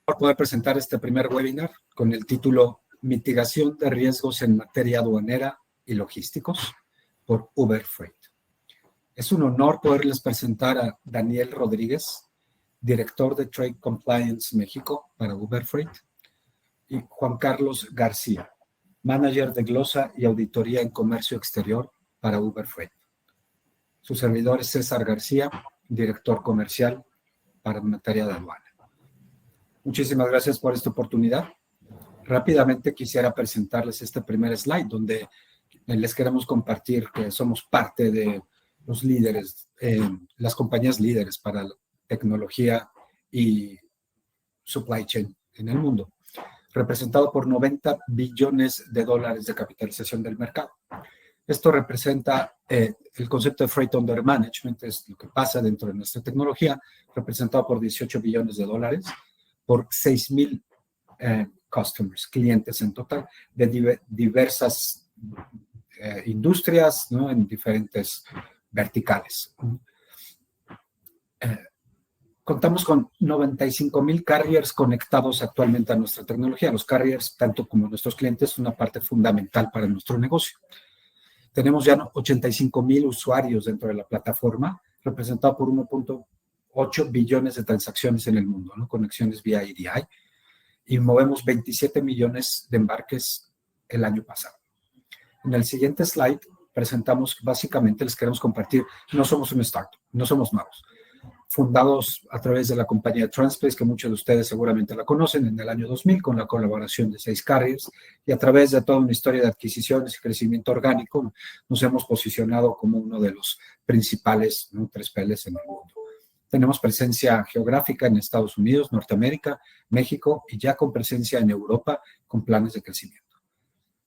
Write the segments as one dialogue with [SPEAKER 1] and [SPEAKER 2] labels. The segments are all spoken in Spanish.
[SPEAKER 1] Por poder presentar este primer webinar con el título Mitigación de riesgos en materia aduanera y logísticos por Uber Freight. Es un honor poderles presentar a Daniel Rodríguez, director de Trade Compliance México para Uber Freight, y Juan Carlos García, manager de glosa y auditoría en comercio exterior para Uber Freight. Su servidor es César García, director comercial para materia de aduana. Muchísimas gracias por esta oportunidad. Rápidamente quisiera presentarles este primer slide donde les queremos compartir que somos parte de los líderes, las compañías líderes para la tecnología y supply chain en el mundo, representado por 90 billones de dólares de capitalización del mercado. Esto representa el concepto de Freight Under Management, es lo que pasa dentro de nuestra tecnología, representado por 18 billones de dólares, por 6,000 customers, clientes en total, de diversas industrias, ¿no? En diferentes verticales. Contamos con 95,000 carriers conectados actualmente a nuestra tecnología. Los carriers, tanto como nuestros clientes, son una parte fundamental para nuestro negocio. Tenemos ya 85,000 usuarios dentro de la plataforma, representado por 1.8 billones de transacciones en el mundo, ¿no? Conexiones vía EDI, y movemos 27 millones de embarques el año pasado. En el siguiente slide presentamos, básicamente les queremos compartir, no somos un startup, no somos nuevos. Fundados a través de la compañía Transplace, que muchos de ustedes seguramente la conocen, en el año 2000, con la colaboración de 6 carriers, y a través de toda una historia de adquisiciones y crecimiento orgánico, nos hemos posicionado como uno de los principales, ¿no? 3PLs en el mundo. Tenemos presencia geográfica en Estados Unidos, Norteamérica, México, y ya con presencia en Europa, con planes de crecimiento.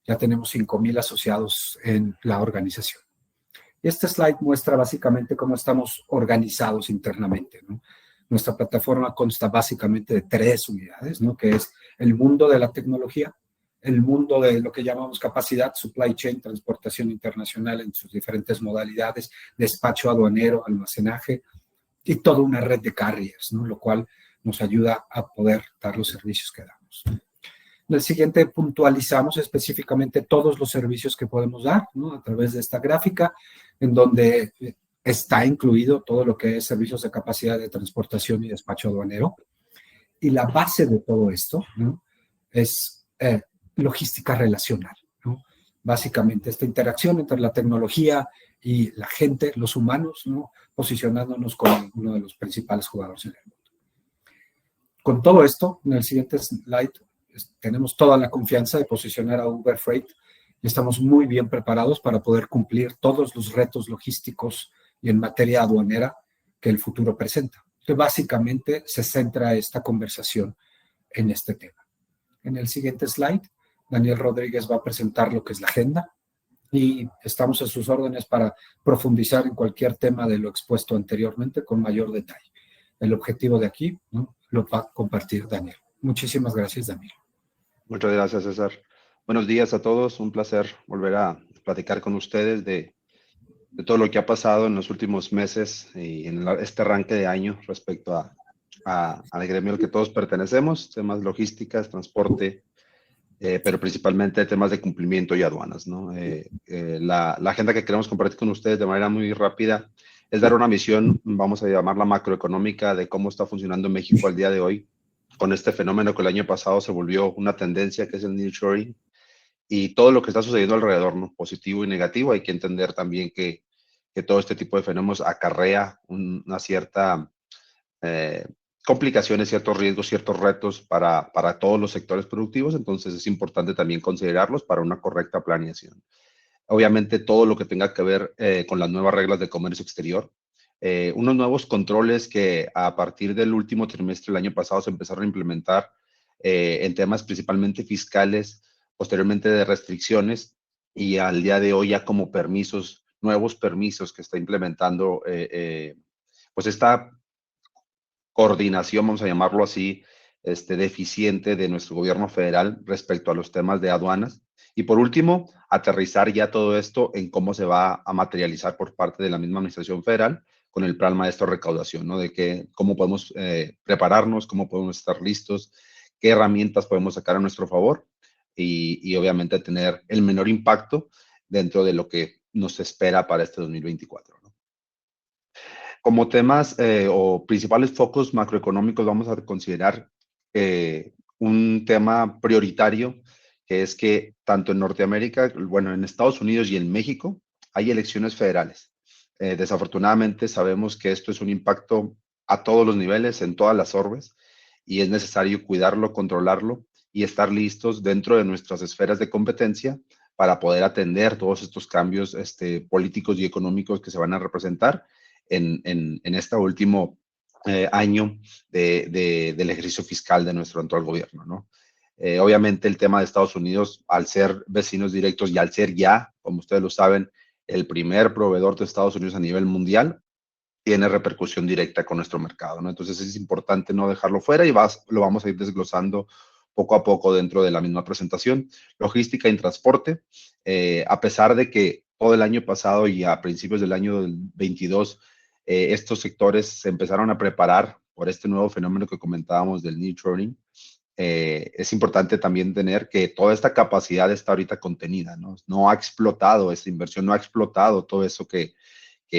[SPEAKER 1] Ya tenemos 5,000 asociados en la organización. Este slide muestra básicamente cómo estamos organizados internamente, ¿no? Nuestra plataforma consta básicamente de 3 unidades, ¿no? Que es el mundo de la tecnología, el mundo de lo que llamamos capacidad, supply chain, transportación internacional en sus diferentes modalidades, despacho aduanero, almacenaje, y toda una red de carriers, ¿no? Lo cual nos ayuda a poder dar los servicios que damos. En el siguiente puntualizamos específicamente todos los servicios que podemos dar, ¿no? A través de esta gráfica, en donde está incluido todo lo que es servicios de capacidad de transportación y despacho aduanero. Y la base de todo esto, ¿no? Es logística relacional, ¿no? Básicamente esta interacción entre la tecnología y la gente, los humanos, ¿no? Posicionándonos como uno de los principales jugadores en el mundo. Con todo esto, en el siguiente slide, tenemos toda la confianza de posicionar a Uber Freight y estamos muy bien preparados para poder cumplir todos los retos logísticos y en materia aduanera que el futuro presenta. Que básicamente se centra esta conversación en este tema. En el siguiente slide, Daniel Rodríguez va a presentar lo que es la agenda y estamos a sus órdenes para profundizar en cualquier tema de lo expuesto anteriormente con mayor detalle. El objetivo de aquí, ¿no? Lo va a compartir Daniel. Muchísimas gracias, Daniel.
[SPEAKER 2] Muchas gracias, César. Buenos días a todos. Un placer volver a platicar con ustedes de todo lo que ha pasado en los últimos meses y en este arranque de año respecto al gremio al que todos pertenecemos, temas logísticas, transporte, pero principalmente temas de cumplimiento y aduanas, ¿no? La agenda que queremos compartir con ustedes de manera muy rápida es dar una visión, vamos a llamarla macroeconómica, de cómo está funcionando México al día de hoy, con este fenómeno que el año pasado se volvió una tendencia, que es el nearshoring, y todo lo que está sucediendo alrededor, ¿no? Positivo y negativo. Hay que entender también que todo este tipo de fenómenos acarrea una cierta complicaciones, ciertos riesgos, ciertos retos para todos los sectores productivos. Entonces es importante también considerarlos para una correcta planeación. Obviamente todo lo que tenga que ver con las nuevas reglas de comercio exterior, unos nuevos controles que a partir del último trimestre del año pasado se empezaron a implementar en temas principalmente fiscales, posteriormente de restricciones, y al día de hoy ya como permisos, nuevos permisos que está implementando, pues esta coordinación, vamos a llamarlo así, deficiente de nuestro gobierno federal respecto a los temas de aduanas. Y por último, aterrizar ya todo esto en cómo se va a materializar por parte de la misma administración federal con el plan maestro de recaudación, ¿no? De cómo podemos prepararnos, cómo podemos estar listos qué herramientas podemos sacar a nuestro favor y obviamente tener el menor impacto dentro de lo que nos espera para este 2024, ¿no? Como temas o principales focos macroeconómicos vamos a considerar un tema prioritario, que es que tanto en Norteamérica, bueno, en Estados Unidos y en México hay elecciones federales. Desafortunadamente sabemos que esto es un impacto a todos los niveles, en todas las orbes, y es necesario cuidarlo, controlarlo y estar listos dentro de nuestras esferas de competencia para poder atender todos estos cambios políticos y económicos que se van a representar en este último año del ejercicio fiscal de nuestro actual gobierno, ¿no? Obviamente el tema de Estados Unidos, al ser vecinos directos y al ser ya, como ustedes lo saben, el primer proveedor de Estados Unidos a nivel mundial, tiene repercusión directa con nuestro mercado, ¿no? Entonces es importante no dejarlo fuera y lo vamos a ir desglosando poco a poco dentro de la misma presentación. Logística y transporte, a pesar de que todo el año pasado y a principios del año 22, estos sectores se empezaron a preparar por este nuevo fenómeno que comentábamos del nearshoring, es importante también tener que toda esta capacidad está ahorita contenida, ¿no? No ha explotado esta inversión, no ha explotado todo eso que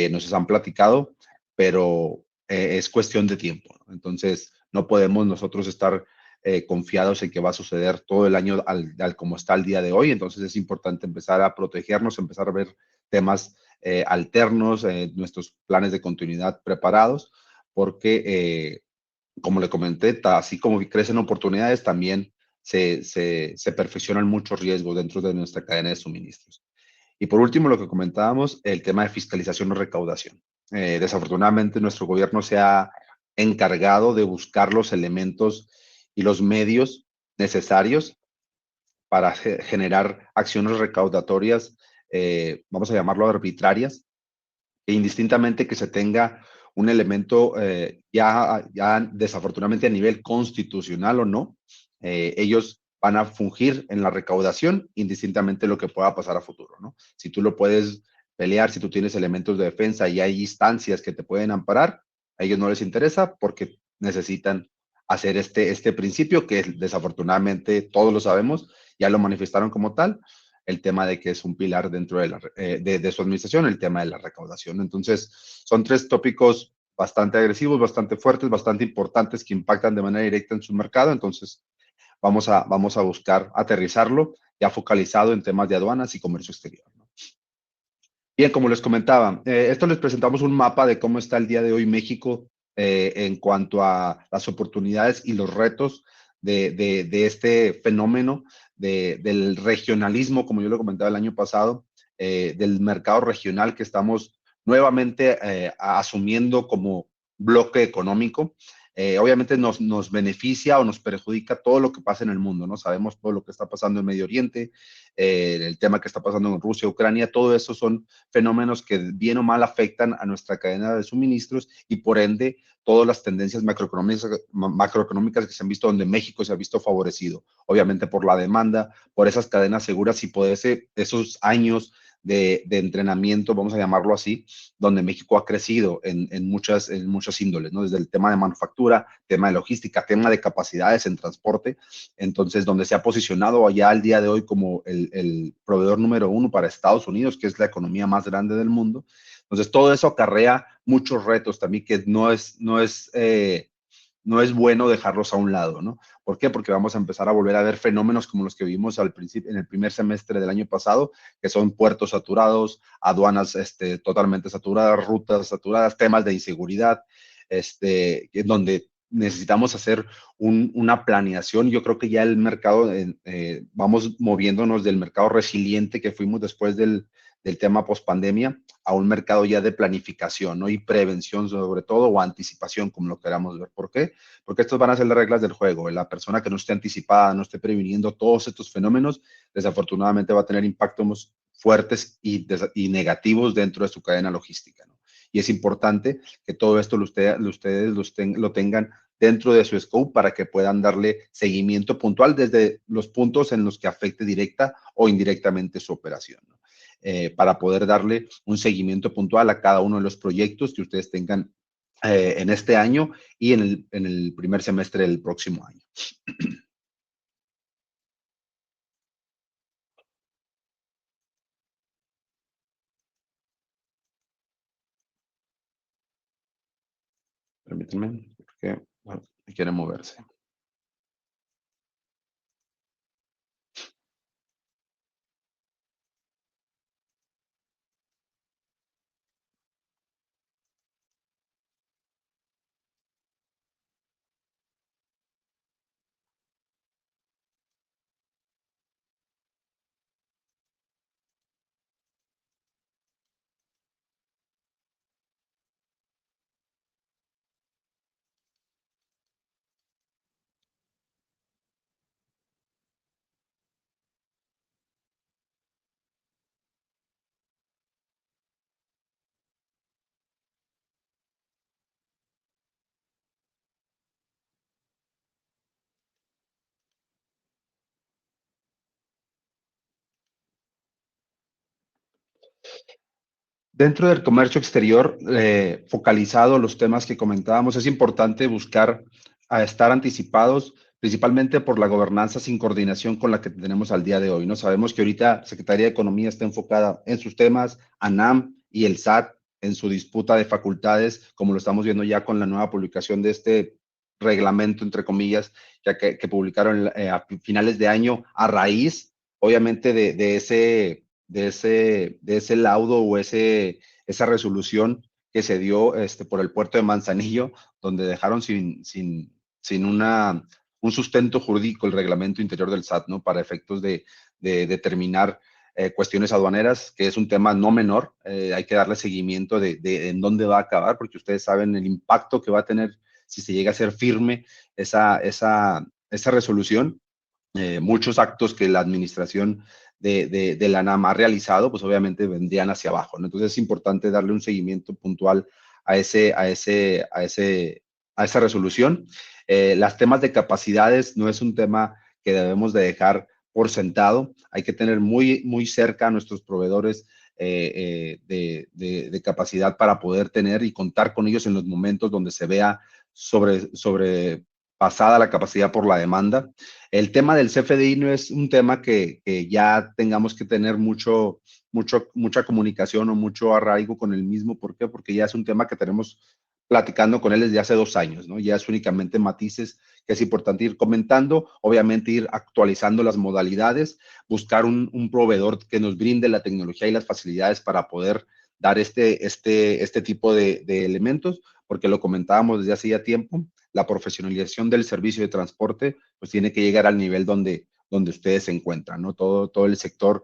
[SPEAKER 2] nos han platicado, pero es cuestión de tiempo, ¿no? Entonces, no podemos nosotros estar confiados en que va a suceder todo el año como está el día de hoy. Entonces, es importante empezar a protegernos, empezar a ver temas alternos, nuestros planes de continuidad preparados, porque, como le comenté, así como crecen oportunidades, también se perfeccionan muchos riesgos dentro de nuestra cadena de suministros. Y por último, lo que comentábamos, el tema de fiscalización o recaudación. Desafortunadamente, nuestro gobierno se ha encargado de buscar los elementos y los medios necesarios para generar acciones recaudatorias, vamos a llamarlo arbitrarias, e indistintamente que se tenga un elemento ya desafortunadamente a nivel constitucional o no, ellos van a fungir en la recaudación indistintamente lo que pueda pasar a futuro, ¿no? Si tú lo puedes pelear, si tú tienes elementos de defensa y hay instancias que te pueden amparar, a ellos no les interesa porque necesitan hacer este principio que desafortunadamente todos lo sabemos, ya lo manifestaron como tal, el tema de que es un pilar dentro de su administración, el tema de la recaudación. Entonces, son tres tópicos bastante agresivos, bastante fuertes, bastante importantes que impactan de manera directa en su mercado. Entonces, vamos a buscar aterrizarlo ya focalizado en temas de aduanas y comercio exterior, ¿no? Bien, como les comentaba, esto les presentamos un mapa de cómo está el día de hoy México en cuanto a las oportunidades y los retos de este fenómeno del regionalismo, como yo lo comentaba el año pasado, del mercado regional que estamos nuevamente asumiendo como bloque económico. Obviamente nos beneficia o nos perjudica todo lo que pasa en el mundo, ¿no? Sabemos todo lo que está pasando en Medio Oriente, el tema que está pasando en Rusia, Ucrania, todo eso son fenómenos que bien o mal afectan a nuestra cadena de suministros y por ende todas las tendencias macroeconómicas que se han visto donde México se ha visto favorecido, obviamente por la demanda, por esas cadenas seguras y por esos años de entrenamiento, vamos a llamarlo así, donde México ha crecido en muchas índoles, ¿no? Desde el tema de manufactura, tema de logística, tema de capacidades en transporte, entonces donde se ha posicionado allá al día de hoy como el proveedor número uno para Estados Unidos, que es la economía más grande del mundo. Entonces todo eso acarrea muchos retos también que no es bueno dejarlos a un lado, ¿no? ¿Por qué? Porque vamos a empezar a volver a ver fenómenos como los que vimos al principio, en el primer semestre del año pasado, que son puertos saturados, aduanas totalmente saturadas, rutas saturadas, temas de inseguridad, donde necesitamos hacer una planeación. Yo creo que ya el mercado, vamos moviéndonos del mercado resiliente que fuimos después del tema post-pandemia a un mercado ya de planificación, ¿no? Y prevención sobre todo, o anticipación, como lo queramos ver. ¿Por qué? Porque estas van a ser las reglas del juego. La persona que no esté anticipada, no esté previniendo todos estos fenómenos, desafortunadamente va a tener impactos fuertes y negativos dentro de su cadena logística, ¿no? Y es importante que todo esto ustedes lo tengan dentro de su scope para que puedan darle seguimiento puntual desde los puntos en los que afecte directa o indirectamente su operación, ¿no? Para poder darle un seguimiento puntual a cada uno de los proyectos que ustedes tengan en este año y en el primer semestre del próximo año. permítanme, porque bueno, quiere moverse. Dentro del comercio exterior, focalizado a los temas que comentábamos, es importante buscar a estar anticipados, principalmente por la gobernanza sin coordinación con la que tenemos al día de hoy, ¿no? Sabemos que ahorita Secretaría de Economía está enfocada en sus temas, ANAM y el SAT en su disputa de facultades, como lo estamos viendo ya con la nueva publicación de este reglamento, entre comillas, ya que publicaron a finales de año a raíz, obviamente, de ese laudo o esa resolución que se dio por el puerto de Manzanillo, donde dejaron sin un sustento jurídico el reglamento interior del SAT, ¿no? Para efectos de determinar cuestiones aduaneras, que es un tema no menor. Hay que darle seguimiento de en dónde va a acabar, porque ustedes saben el impacto que va a tener si se llega a ser firme esa resolución. Muchos actos que la administración de la NAM ha realizado, pues obviamente vendrían hacia abajo, ¿no? Entonces es importante darle un seguimiento puntual a esa resolución. Las temas de capacidades no es un tema que debemos de dejar por sentado. Hay que tener muy cerca a nuestros proveedores de capacidad para poder tener y contar con ellos en los momentos donde se vea sobrepasada la capacidad por la demanda. El tema del CFDI no es un tema que ya tengamos que tener mucha comunicación o mucho arraigo con el mismo. ¿Por qué? Porque ya es un tema que tenemos platicando con él desde hace 2 años, ¿no? Ya es únicamente matices que es importante ir comentando, obviamente ir actualizando las modalidades, buscar un proveedor que nos brinde la tecnología y las facilidades para poder dar este tipo de elementos, porque lo comentábamos desde hace ya tiempo, la profesionalización del servicio de transporte pues tiene que llegar al nivel donde ustedes se encuentran, ¿no? Todo el sector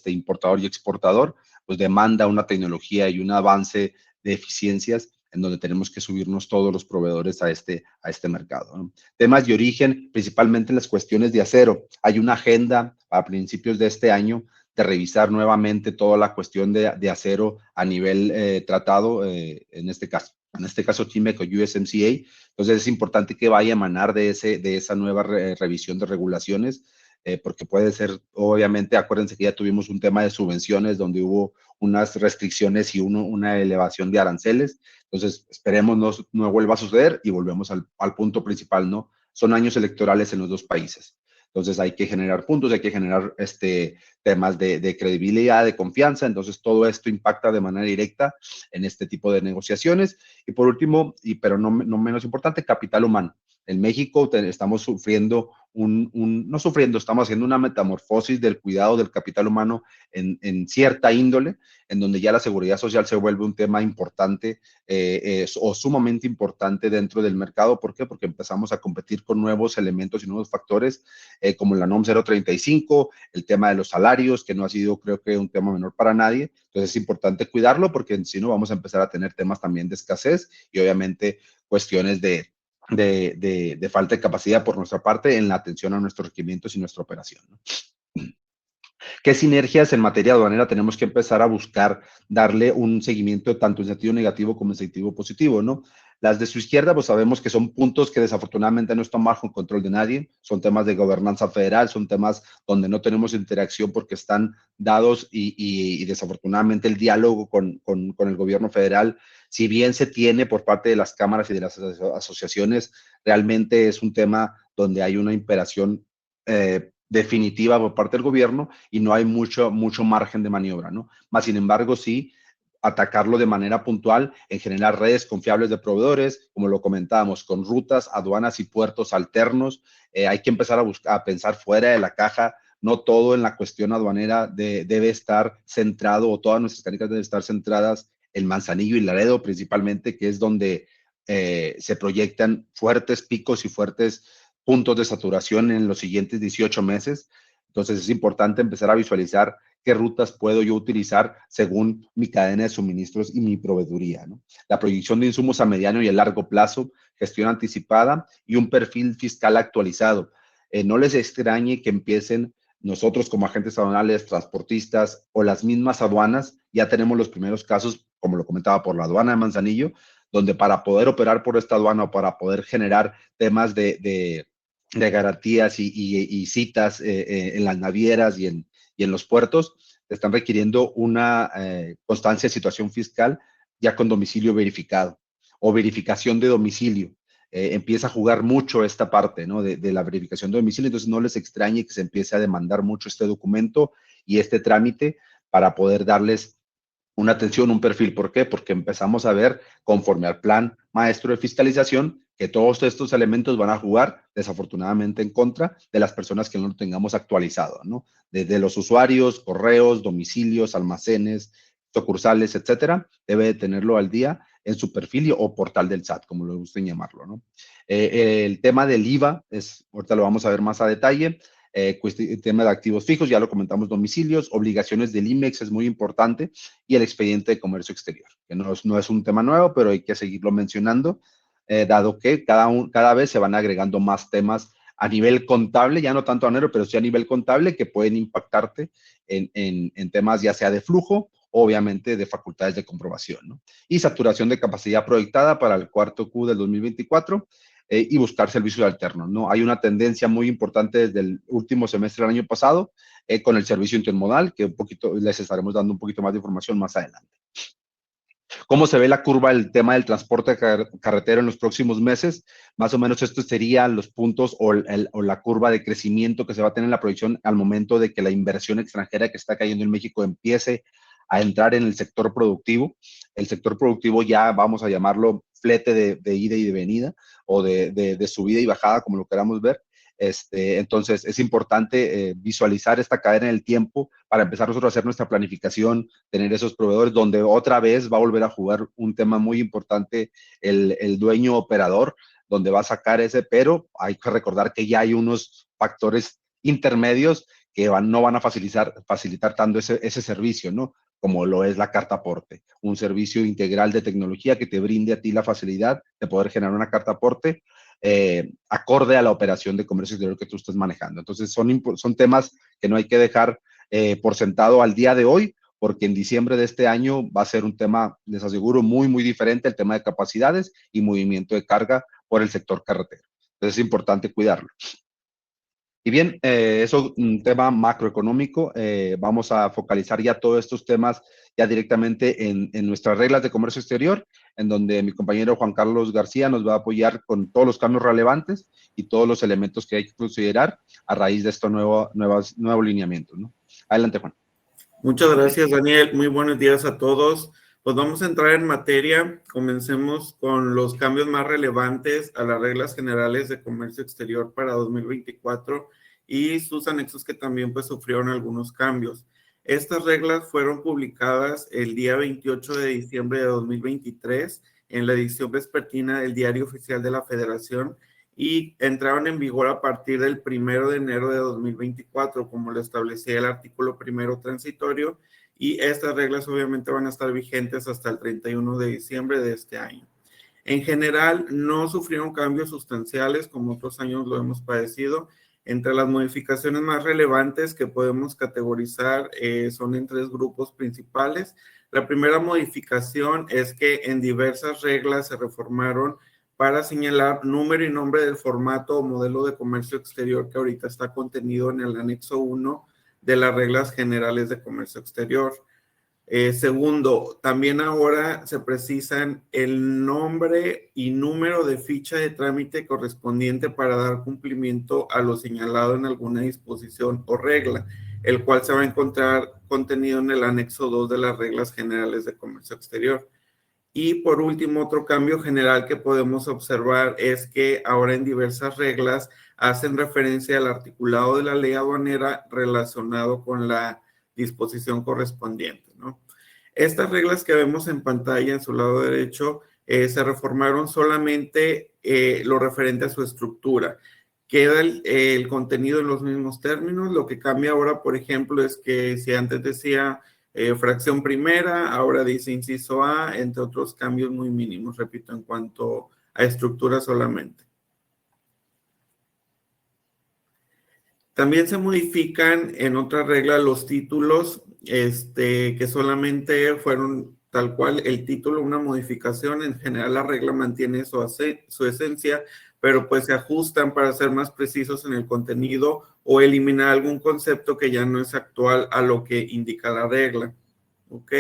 [SPEAKER 2] importador y exportador pues demanda una tecnología y un avance de eficiencias en donde tenemos que subirnos todos los proveedores a este mercado, ¿no? Temas de origen, principalmente las cuestiones de acero. Hay una agenda a principios de este año de revisar nuevamente toda la cuestión de acero a nivel tratado, en este caso TIMEC o USMCA. Entonces es importante que vaya a emanar de esa nueva revisión de regulaciones, porque puede ser, obviamente, acuérdense que ya tuvimos un tema de subvenciones donde hubo unas restricciones y una elevación de aranceles. Entonces esperemos no vuelva a suceder y volvemos al punto principal, ¿no? Son años electorales en los dos países. Entonces hay que generar puntos, hay que generar temas de credibilidad, de confianza. Entonces todo esto impacta de manera directa en este tipo de negociaciones. Y por último, pero no menos importante, capital humano. En México estamos sufriendo no sufriendo, estamos haciendo una metamorfosis del cuidado del capital humano en cierta índole, en donde ya la seguridad social se vuelve un tema importante o sumamente importante dentro del mercado. ¿Por qué? Porque empezamos a competir con nuevos elementos y nuevos factores, como la NOM 035, el tema de los salarios, que no ha sido, creo que, un tema menor para nadie. Entonces es importante cuidarlo, porque si no vamos a empezar a tener temas también de escasez y obviamente cuestiones de falta de capacidad por nuestra parte en la atención a nuestros requerimientos y nuestra operación, ¿no? ¿Qué sinergias en materia aduanera tenemos que empezar a buscar darle un seguimiento tanto en sentido negativo como en sentido positivo, ¿no? Las de su izquierda, pues sabemos que son puntos que desafortunadamente no están bajo control de nadie, son temas de gobernanza federal, son temas donde no tenemos interacción porque están dados y desafortunadamente el diálogo con el gobierno federal, si bien se tiene por parte de las cámaras y de las asociaciones, realmente es un tema donde hay una imperación definitiva por parte del gobierno y no hay mucho margen de maniobra, ¿no? Más sin embargo, sí, atacarlo de manera puntual en generar redes confiables de proveedores, como lo comentábamos, con rutas, aduanas y puertos alternos. Hay que empezar a pensar fuera de la caja. No todo en la cuestión aduanera debe estar centrado, o todas nuestras canicas deben estar centradas en Manzanillo y Laredo, principalmente, que es donde se proyectan fuertes picos y fuertes puntos de saturación en los siguientes 18 meses. Entonces es importante empezar a visualizar qué rutas puedo yo utilizar según mi cadena de suministros y mi proveeduría, ¿no? La proyección de insumos a mediano y a largo plazo, gestión anticipada y un perfil fiscal actualizado. No les extrañe que empiecen nosotros como agentes aduanales, transportistas o las mismas aduanas. Ya tenemos los primeros casos, como lo comentaba, por la aduana de Manzanillo, donde para poder operar por esta aduana o para poder generar temas de garantías y citas en las navieras y en los puertos, están requiriendo una constancia de situación fiscal ya con domicilio verificado o verificación de domicilio. Empieza a jugar mucho esta parte, ¿no? de la verificación de domicilio, entonces no les extrañe que se empiece a demandar mucho este documento y este trámite para poder darles una atención, un perfil. ¿Por qué? Porque empezamos a ver, conforme al plan maestro de fiscalización, que todos estos elementos van a jugar desafortunadamente en contra de las personas que no lo tengamos actualizado, ¿no? Desde los usuarios, correos, domicilios, almacenes, sucursales, etcétera, debe de tenerlo al día en su perfil o portal del SAT, como le gusten llamarlo, ¿no? El tema del IVA, ahorita lo vamos a ver más a detalle. Tema de activos fijos, ya lo comentamos, domicilios, obligaciones del IMEX es muy importante, y el expediente de comercio exterior, que no es un tema nuevo, pero hay que seguirlo mencionando, dado que cada vez se van agregando más temas a nivel contable, ya no tanto aduanero, pero sí a nivel contable, que pueden impactarte en temas ya sea de flujo, obviamente de facultades de comprobación, ¿no? Y saturación de capacidad proyectada para el cuarto Q del 2024, y buscar servicios alternos, ¿no? Hay una tendencia muy importante desde el último semestre del año pasado con el servicio intermodal, que un poquito les estaremos dando un poquito más de información más adelante. ¿Cómo se ve la curva del tema del transporte carretero en los próximos meses? Más o menos estos serían los puntos o la curva de crecimiento que se va a tener en la proyección al momento de que la inversión extranjera que está cayendo en México empiece a entrar en el sector productivo. El sector productivo ya vamos a llamarlo flete de ida y de venida, o de subida y bajada, como lo queramos ver. Entonces, es importante visualizar esta cadena en el tiempo para empezar nosotros a hacer nuestra planificación, tener esos proveedores, donde otra vez va a volver a jugar un tema muy importante el dueño operador, donde va a sacar ese, pero hay que recordar que ya hay unos factores intermedios que no van a facilitar tanto ese servicio, ¿no? Como lo es la carta aporte, un servicio integral de tecnología que te brinde a ti la facilidad de poder generar una carta aporte acorde a la operación de comercio exterior que tú estés manejando. Entonces, son temas que no hay que dejar por sentado al día de hoy, porque en diciembre de este año va a ser un tema, les aseguro, muy, muy diferente, el tema de capacidades y movimiento de carga por el sector carretero. Entonces, es importante cuidarlo. Y bien, eso es un tema macroeconómico. Vamos a focalizar ya todos estos temas ya directamente en nuestras reglas de comercio exterior, en donde mi compañero Juan Carlos García nos va a apoyar con todos los cambios relevantes y todos los elementos que hay que considerar a raíz de estos nuevo lineamientos, ¿no? Adelante, Juan.
[SPEAKER 3] Muchas gracias, Daniel. Muy buenos días a todos. Pues vamos a entrar en materia. Comencemos con los cambios más relevantes a las reglas generales de comercio exterior para 2024 y sus anexos que también pues sufrieron algunos cambios. Estas reglas fueron publicadas el día 28 de diciembre de 2023 en la edición vespertina del Diario Oficial de la Federación y entraron en vigor a partir del 1 de enero de 2024, como lo establecía el artículo primero transitorio, y estas reglas obviamente van a estar vigentes hasta el 31 de diciembre de este año. En general, no sufrieron cambios sustanciales como otros años lo hemos padecido. Entre las modificaciones más relevantes que podemos categorizar son en tres grupos principales. La primera modificación es que en diversas reglas se reformaron para señalar número y nombre del formato o modelo de comercio exterior que ahorita está contenido en el anexo 1 de las reglas generales de comercio exterior. Segundo, también ahora se precisan el nombre y número de ficha de trámite correspondiente para dar cumplimiento a lo señalado en alguna disposición o regla, el cual se va a encontrar contenido en el anexo 2 de las reglas generales de comercio exterior. Y por último, otro cambio general que podemos observar es que ahora en diversas reglas hacen referencia al articulado de la ley aduanera relacionado con la disposición correspondiente, ¿no? Estas reglas que vemos en pantalla en su lado derecho se reformaron solamente lo referente a su estructura. Queda el contenido en los mismos términos. Lo que cambia ahora, por ejemplo, es que si antes decía fracción primera, ahora dice inciso A, entre otros cambios muy mínimos, repito, en cuanto a estructura solamente. También se modifican en otra regla los títulos, que solamente fueron tal cual el título, una modificación. En general la regla mantiene su esencia, pero pues se ajustan para ser más precisos en el contenido o eliminar algún concepto que ya no es actual a lo que indica la regla. ¿Ok?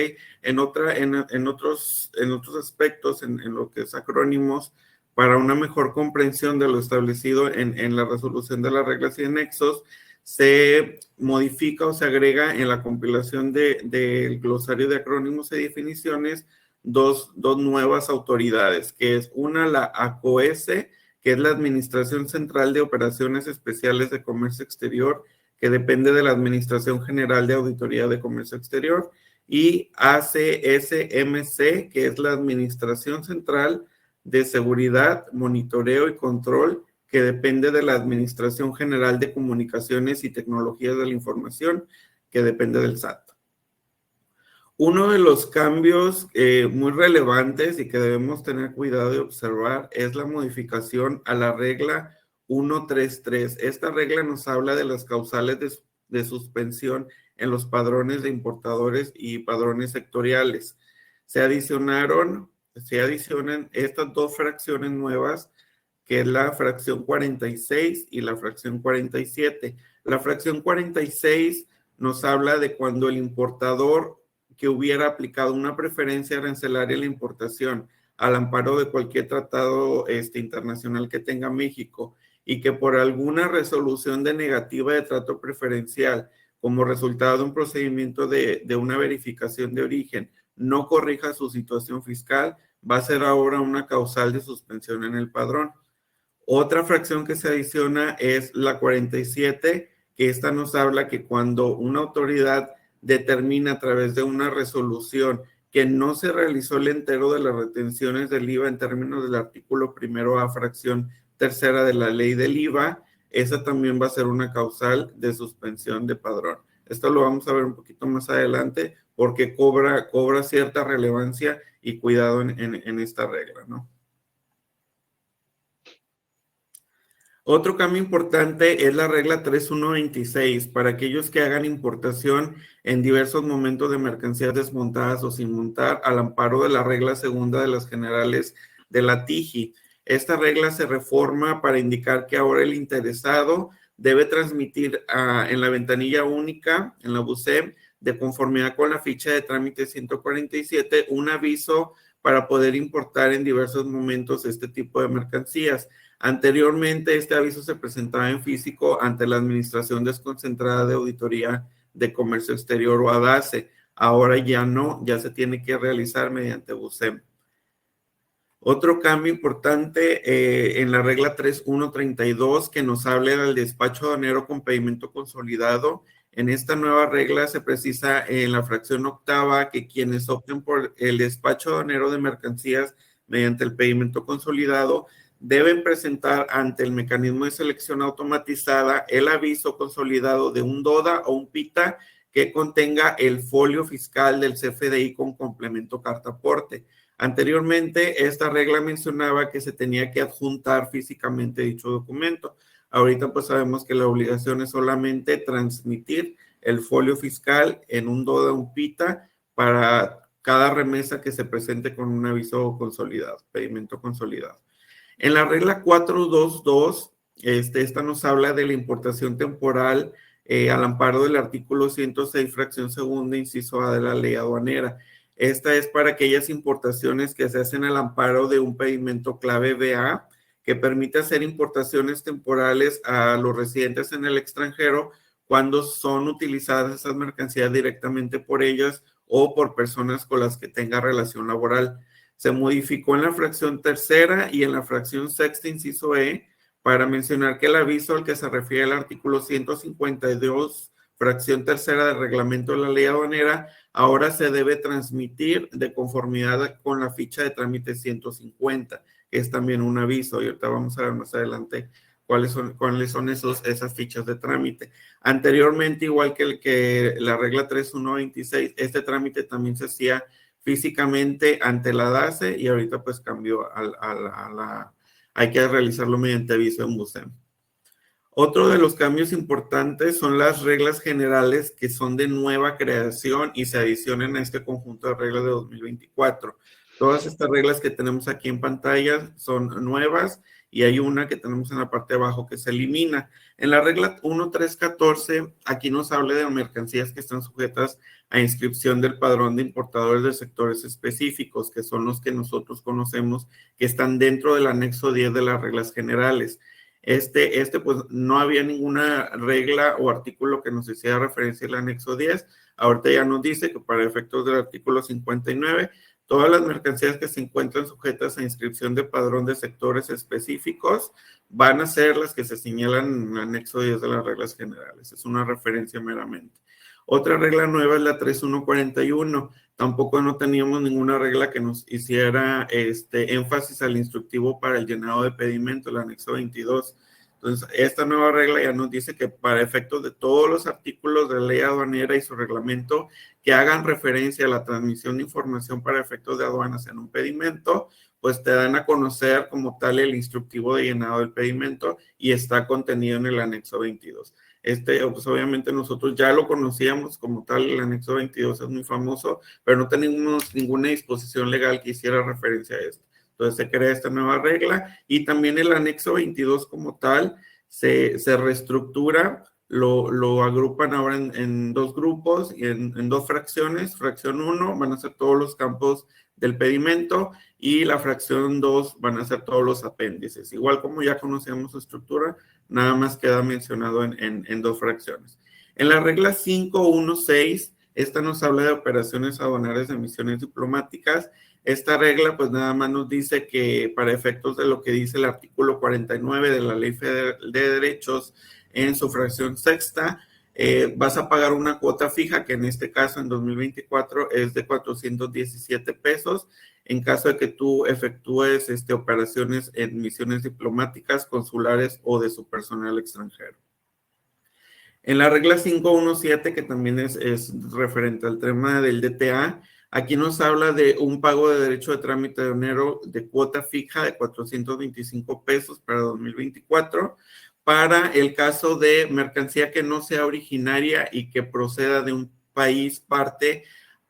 [SPEAKER 3] En otros aspectos, en lo que es acrónimos, para una mejor comprensión de lo establecido en la resolución de las reglas y anexos, se modifica o se agrega en la compilación del glosario de acrónimos y definiciones dos nuevas autoridades, que es una, la ACOES, que es la Administración Central de Operaciones Especiales de Comercio Exterior, que depende de la Administración General de Auditoría de Comercio Exterior, y ACSMC, que es la Administración Central de Seguridad, Monitoreo y Control, que depende de la Administración General de Comunicaciones y Tecnologías de la Información, que depende del SAT. Uno de los cambios muy relevantes y que debemos tener cuidado de observar es la modificación a la regla 133. Esta regla nos habla de las causales de suspensión en los padrones de importadores y padrones sectoriales. Se adicionan estas dos fracciones nuevas, que es la fracción 46 y la fracción 47. La fracción 46 nos habla de cuando el importador que hubiera aplicado una preferencia arancelaria a la importación al amparo de cualquier tratado internacional que tenga México y que por alguna resolución de negativa de trato preferencial como resultado de un procedimiento de una verificación de origen no corrija su situación fiscal, va a ser ahora una causal de suspensión en el padrón. Otra fracción que se adiciona es la 47, que esta nos habla que cuando una autoridad determina a través de una resolución que no se realizó el entero de las retenciones del IVA en términos del artículo 1A, fracción 3 de la ley del IVA, esa también va a ser una causal de suspensión de padrón. Esto lo vamos a ver un poquito más adelante porque cobra cierta relevancia y cuidado en esta regla, ¿no? Otro cambio importante es la regla 3126 para aquellos que hagan importación en diversos momentos de mercancías desmontadas o sin montar al amparo de la regla segunda de las generales de la TIGI. Esta regla se reforma para indicar que ahora el interesado debe transmitir en la ventanilla única, en la BUSEM, de conformidad con la ficha de trámite 147, un aviso para poder importar en diversos momentos este tipo de mercancías. Anteriormente, este aviso se presentaba en físico ante la Administración Desconcentrada de Auditoría de Comercio Exterior o ADACE. Ahora ya no, ya se tiene que realizar mediante BUSEM. Otro cambio importante en la regla 3132 que nos habla del despacho aduanero con pedimento consolidado. En esta nueva regla se precisa en la fracción octava que quienes opten por el despacho aduanero de mercancías mediante el pedimento consolidado deben presentar ante el mecanismo de selección automatizada el aviso consolidado de un DODA o un PITA que contenga el folio fiscal del CFDI con complemento carta aporte. Anteriormente, esta regla mencionaba que se tenía que adjuntar físicamente dicho documento. Ahorita pues sabemos que la obligación es solamente transmitir el folio fiscal en un DODA o un PITA para cada remesa que se presente con un aviso consolidado, pedimento consolidado. En la regla 422, esta nos habla de la importación temporal al amparo del artículo 106, fracción segunda, inciso A de la ley aduanera. Esta es para aquellas importaciones que se hacen al amparo de un pedimento clave BA que permite hacer importaciones temporales a los residentes en el extranjero cuando son utilizadas esas mercancías directamente por ellas o por personas con las que tenga relación laboral. Se modificó en la fracción tercera y en la fracción sexta, inciso E, para mencionar que el aviso al que se refiere el artículo 152, fracción tercera del reglamento de la ley aduanera, ahora se debe transmitir de conformidad con la ficha de trámite 150, que es también un aviso, y ahorita vamos a ver más adelante cuáles son esas fichas de trámite. Anteriormente, igual que la regla 3126, este trámite también se hacía físicamente ante la DACE y ahorita pues cambió hay que realizarlo mediante aviso en BUSEM. Otro de los cambios importantes son las reglas generales que son de nueva creación y se adicionan a este conjunto de reglas de 2024. Todas estas reglas que tenemos aquí en pantalla son nuevas y hay una que tenemos en la parte de abajo que se elimina. En la regla 1314, aquí nos habla de mercancías que están sujetas a inscripción del padrón de importadores de sectores específicos, que son los que nosotros conocemos, que están dentro del anexo 10 de las reglas generales. Pues no había ninguna regla o artículo que nos hiciera referencia al anexo 10. Ahorita ya nos dice que para efectos del artículo 59, todas las mercancías que se encuentran sujetas a inscripción de padrón de sectores específicos van a ser las que se señalan en el anexo 10 de las reglas generales. Es una referencia meramente. Otra regla nueva es la 3141. Tampoco no teníamos ninguna regla que nos hiciera énfasis al instructivo para el llenado de pedimento, el anexo 22. Entonces, esta nueva regla ya nos dice que para efectos de todos los artículos de la ley aduanera y su reglamento que hagan referencia a la transmisión de información para efectos de aduanas en un pedimento, pues te dan a conocer como tal el instructivo de llenado del pedimento y está contenido en el anexo 22. Pues obviamente nosotros ya lo conocíamos como tal, el anexo 22 es muy famoso, pero no tenemos ninguna disposición legal que hiciera referencia a esto. Entonces se crea esta nueva regla y también el anexo 22 como tal se reestructura, lo agrupan ahora en dos grupos y en dos fracciones. Fracción 1 van a ser todos los campos del pedimento y la fracción 2 van a ser todos los apéndices. Igual como ya conocíamos su estructura, nada más queda mencionado en dos fracciones. En la regla 516, esta nos habla de operaciones aduanales de misiones diplomáticas. Esta regla pues nada más nos dice que para efectos de lo que dice el artículo 49 de la Ley Federal de Derechos en su fracción sexta, vas a pagar una cuota fija que en este caso en 2024 es de 417 pesos en caso de que tú efectúes operaciones en misiones diplomáticas, consulares o de su personal extranjero. En la regla 517, que también es referente al tema del DTA, aquí nos habla de un pago de derecho de trámite de aduanero de cuota fija de 425 pesos para 2024 para el caso de mercancía que no sea originaria y que proceda de un país parte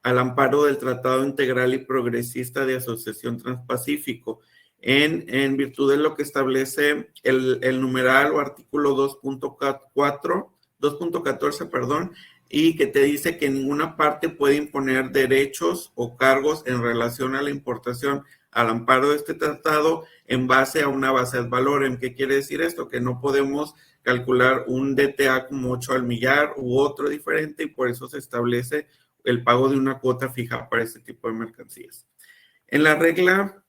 [SPEAKER 3] al amparo del Tratado Integral y Progresista de Asociación Transpacífico, en virtud de lo que establece el numeral o artículo 2.14, y que te dice que ninguna parte puede imponer derechos o cargos en relación a la importación al amparo de este tratado en base a una base ad valorem. ¿Qué quiere decir esto? Que no podemos calcular un DTA como 8 al millar u otro diferente y por eso se establece el pago de una cuota fija para este tipo de mercancías. En la regla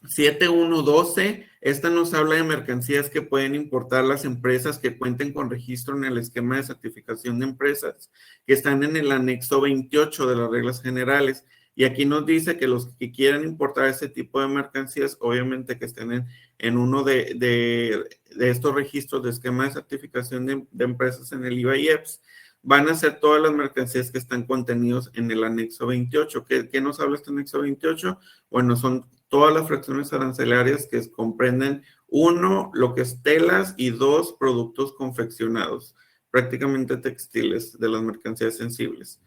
[SPEAKER 3] 7112, esta nos habla de mercancías que pueden importar las empresas que cuenten con registro en el esquema de certificación de empresas, que están en el anexo 28 de las reglas generales. Y aquí nos dice que los que quieran importar ese tipo de mercancías, obviamente que estén en uno de estos registros de esquema de certificación de empresas en el IVA y EPS, van a ser todas las mercancías que están contenidos en el anexo 28. ¿Qué nos habla este anexo 28? Bueno, son todas las fracciones arancelarias que comprenden 1, lo que es telas y 2, productos confeccionados, prácticamente textiles de las mercancías sensibles.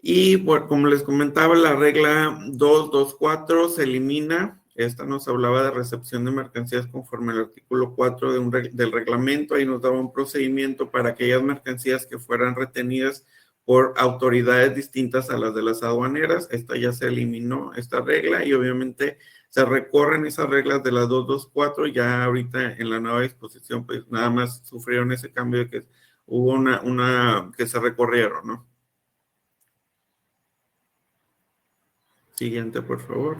[SPEAKER 3] Y bueno, como les comentaba, la regla 224 se elimina. Esta nos hablaba de recepción de mercancías conforme al artículo 4 del reglamento. Ahí nos daba un procedimiento para aquellas mercancías que fueran retenidas por autoridades distintas a las de las aduaneras. Esta ya se eliminó, esta regla, y obviamente se recorren esas reglas de las 224. Ya ahorita en la nueva disposición, pues nada más sufrieron ese cambio de que hubo una que se recorrieron, ¿no? Siguiente, por favor.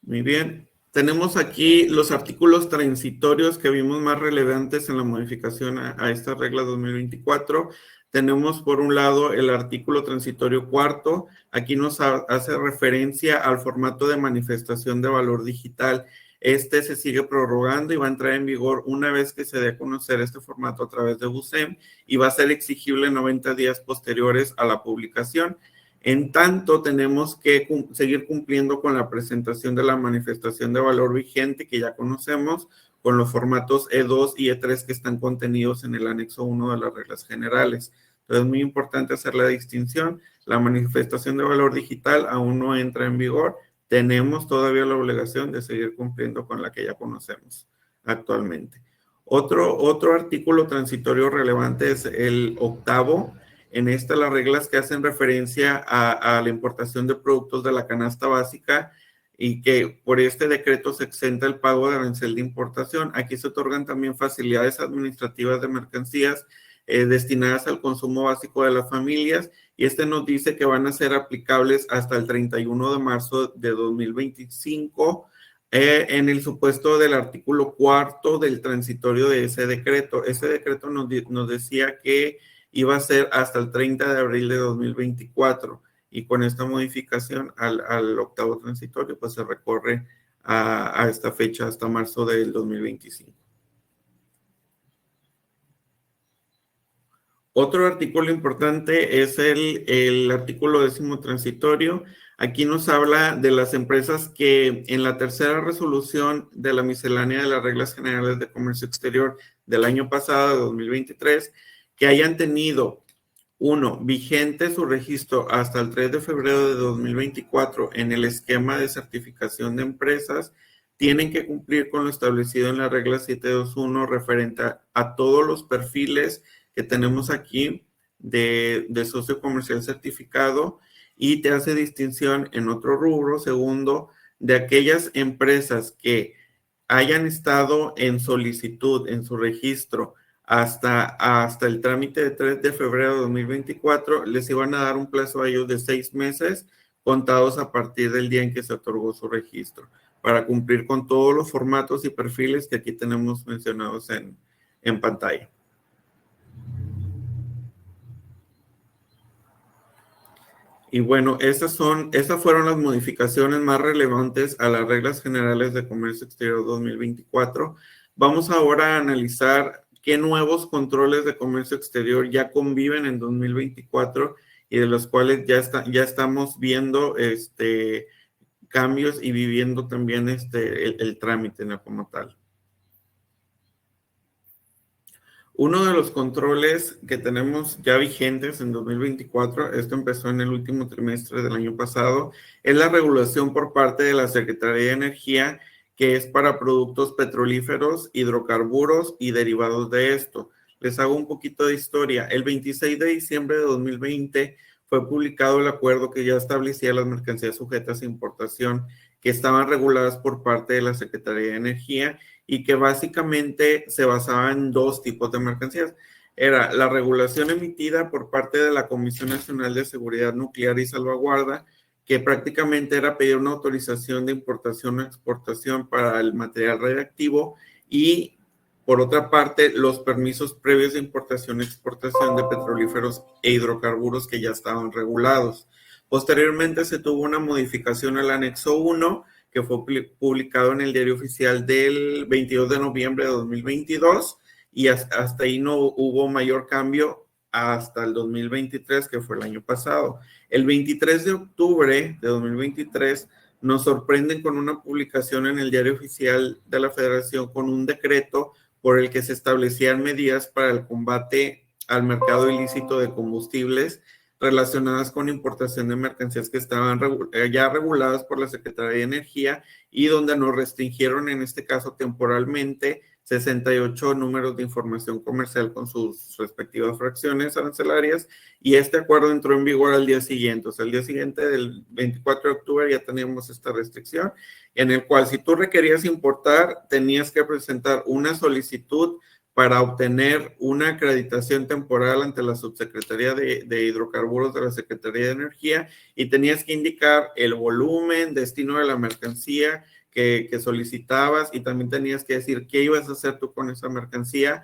[SPEAKER 3] Muy bien. Tenemos aquí los artículos transitorios que vimos más relevantes en la modificación a esta regla 2024. Tenemos por un lado el artículo transitorio cuarto. Aquí nos hace referencia al formato de manifestación de valor digital. Este se sigue prorrogando y va a entrar en vigor una vez que se dé a conocer este formato a través de BUSEM y va a ser exigible 90 días posteriores a la publicación. En tanto, tenemos que seguir cumpliendo con la presentación de la manifestación de valor vigente que ya conocemos, con los formatos E2 y E3 que están contenidos en el anexo 1 de las reglas generales. Entonces, es muy importante hacer la distinción. La manifestación de valor digital aún no entra en vigor. Tenemos todavía la obligación de seguir cumpliendo con la que ya conocemos actualmente. Otro artículo transitorio relevante es el octavo. En esta, las reglas que hacen referencia a la importación de productos de la canasta básica y que por este decreto se exenta el pago de arancel de importación. Aquí se otorgan también facilidades administrativas de mercancías destinadas al consumo básico de las familias y este nos dice que van a ser aplicables hasta el 31 de marzo de 2025 en el supuesto del artículo cuarto del transitorio de ese decreto. Ese decreto nos decía que iba a ser hasta el 30 de abril de 2024 y con esta modificación al octavo transitorio pues se recorre a esta fecha hasta marzo del 2025. Otro artículo importante es el artículo 10º transitorio. Aquí nos habla de las empresas que en la tercera resolución de la miscelánea de las reglas generales de comercio exterior del año pasado, de 2023, que hayan tenido, uno, vigente su registro hasta el 3 de febrero de 2024 en el esquema de certificación de empresas, tienen que cumplir con lo establecido en la regla 721 referente a todos los perfiles que tenemos aquí de socio comercial certificado y te hace distinción en otro rubro, segundo, de aquellas empresas que hayan estado en solicitud, en su registro, hasta el trámite de 3 de febrero de 2024, les iban a dar un plazo a ellos de 6 meses contados a partir del día en que se otorgó su registro, para cumplir con todos los formatos y perfiles que aquí tenemos mencionados en pantalla. Y bueno, estas fueron las modificaciones más relevantes a las reglas generales de comercio exterior 2024. Vamos ahora a analizar qué nuevos controles de comercio exterior ya conviven en 2024 y de los cuales ya estamos viendo cambios y viviendo también el trámite, ¿no?, como tal. Uno de los controles que tenemos ya vigentes en 2024, esto empezó en el último trimestre del año pasado, es la regulación por parte de la Secretaría de Energía, que es para productos petrolíferos, hidrocarburos y derivados de esto. Les hago un poquito de historia. El 26 de diciembre de 2020 fue publicado el acuerdo que ya establecía las mercancías sujetas a importación que estaban reguladas por parte de la Secretaría de Energía y que básicamente se basaba en dos tipos de mercancías. Era la regulación emitida por parte de la Comisión Nacional de Seguridad Nuclear y Salvaguarda, que prácticamente era pedir una autorización de importación o exportación para el material radiactivo y, por otra parte, los permisos previos de importación y exportación de petrolíferos e hidrocarburos que ya estaban regulados. Posteriormente se tuvo una modificación al anexo 1, que fue publicado en el Diario Oficial del 22 de noviembre de 2022 y hasta ahí no hubo mayor cambio hasta el 2023, que fue el año pasado. El 23 de octubre de 2023 nos sorprenden con una publicación en el Diario Oficial de la Federación con un decreto por el que se establecían medidas para el combate al mercado ilícito de combustibles relacionadas con importación de mercancías que estaban ya reguladas por la Secretaría de Energía y donde nos restringieron, en este caso temporalmente, 68 números de información comercial con sus respectivas fracciones arancelarias, y este acuerdo entró en vigor al día siguiente. O sea, el día siguiente del 24 de octubre ya teníamos esta restricción, en el cual si tú requerías importar, tenías que presentar una solicitud para obtener una acreditación temporal ante la Subsecretaría de Hidrocarburos de la Secretaría de Energía, y tenías que indicar el volumen, destino de la mercancía que solicitabas, y también tenías que decir qué ibas a hacer tú con esa mercancía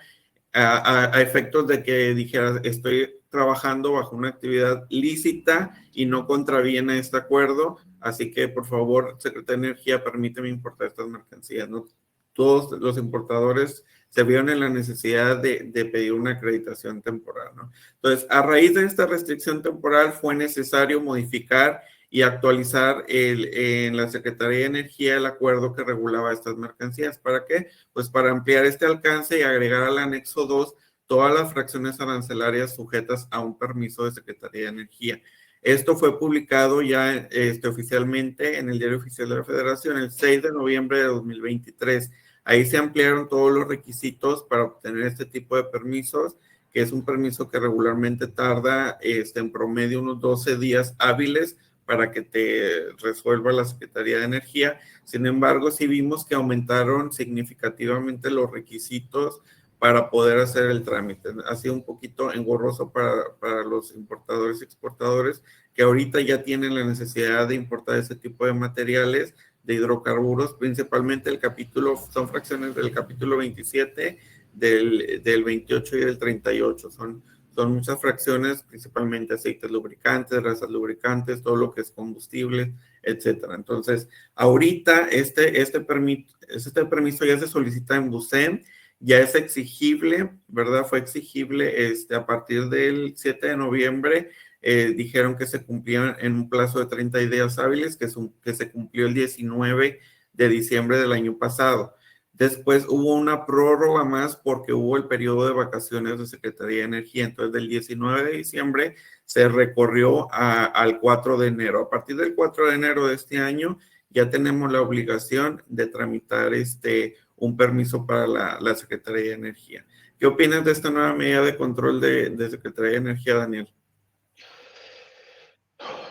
[SPEAKER 3] a efectos de que dijeras, estoy trabajando bajo una actividad lícita y no contraviene este acuerdo, así que por favor, Secretaría de Energía, permíteme importar estas mercancías, ¿no? Todos los importadores se vieron en la necesidad de pedir una acreditación temporal, ¿no? Entonces, a raíz de esta restricción temporal fue necesario modificar y actualizar en la Secretaría de Energía el acuerdo que regulaba estas mercancías. ¿Para qué? Pues para ampliar este alcance y agregar al anexo 2 todas las fracciones arancelarias sujetas a un permiso de Secretaría de Energía. Esto fue publicado ya oficialmente en el Diario Oficial de la Federación el 6 de noviembre de 2023. Ahí se ampliaron todos los requisitos para obtener este tipo de permisos, que es un permiso que regularmente tarda en promedio unos 12 días hábiles para que te resuelva la Secretaría de Energía. Sin embargo, sí vimos que aumentaron significativamente los requisitos para poder hacer el trámite. Ha sido un poquito engorroso para los importadores y exportadores que ahorita ya tienen la necesidad de importar ese tipo de materiales de hidrocarburos, principalmente son fracciones del capítulo 27, del 28 y del 38. Son muchas fracciones, principalmente aceites lubricantes, grasas lubricantes, todo lo que es combustible, etcétera. Entonces, ahorita este permiso ya se solicita en BUCEM, ya es exigible, ¿verdad? Fue exigible a partir del 7 de noviembre. Dijeron que se cumplían en un plazo de 30 días hábiles, que se cumplió el 19 de diciembre del año pasado. Después hubo una prórroga más porque hubo el periodo de vacaciones de Secretaría de Energía. Entonces, del 19 de diciembre se recorrió al 4 de enero. A partir del 4 de enero de este año ya tenemos la obligación de tramitar un permiso para la Secretaría de Energía. ¿Qué opinas de esta nueva medida de control de Secretaría de Energía, Daniel?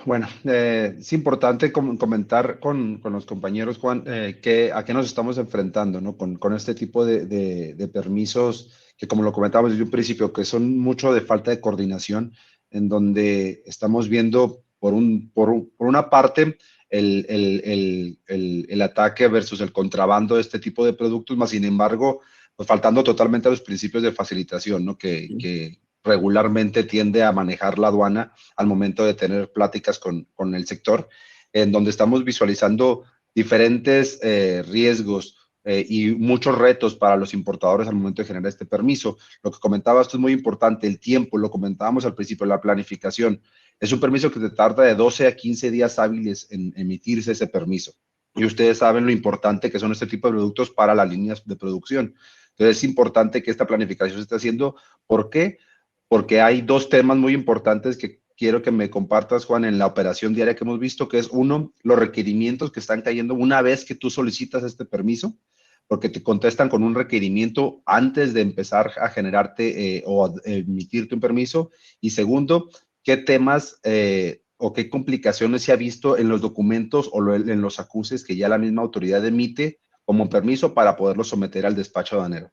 [SPEAKER 2] Bueno, es importante comentar con los compañeros, Juan, a qué nos estamos enfrentando, ¿no? Con este tipo de permisos que, como lo comentábamos desde un principio, que son mucho de falta de coordinación, en donde estamos viendo, por una parte, el ataque versus el contrabando de este tipo de productos, más sin embargo, pues faltando totalmente a los principios de facilitación, ¿no? Que regularmente tiende a manejar la aduana al momento de tener pláticas con el sector, en donde estamos visualizando diferentes riesgos y muchos retos para los importadores al momento de generar este permiso. Lo que comentabas tú es muy importante, el tiempo, lo comentábamos al principio, la planificación. Es un permiso que te tarda de 12 a 15 días hábiles en emitirse ese permiso. Y ustedes saben lo importante que son este tipo de productos para las líneas de producción. Entonces es importante que esta planificación se esté haciendo. ¿Por qué? Porque hay dos temas muy importantes que quiero que me compartas, Juan, en la operación diaria que hemos visto, que es uno, los requerimientos que están cayendo una vez que tú solicitas este permiso, porque te contestan con un requerimiento antes de empezar a generarte o a emitirte un permiso. Y segundo, qué temas o qué complicaciones se ha visto en los documentos o en los acuses que ya la misma autoridad emite como permiso para poderlo someter al despacho aduanero.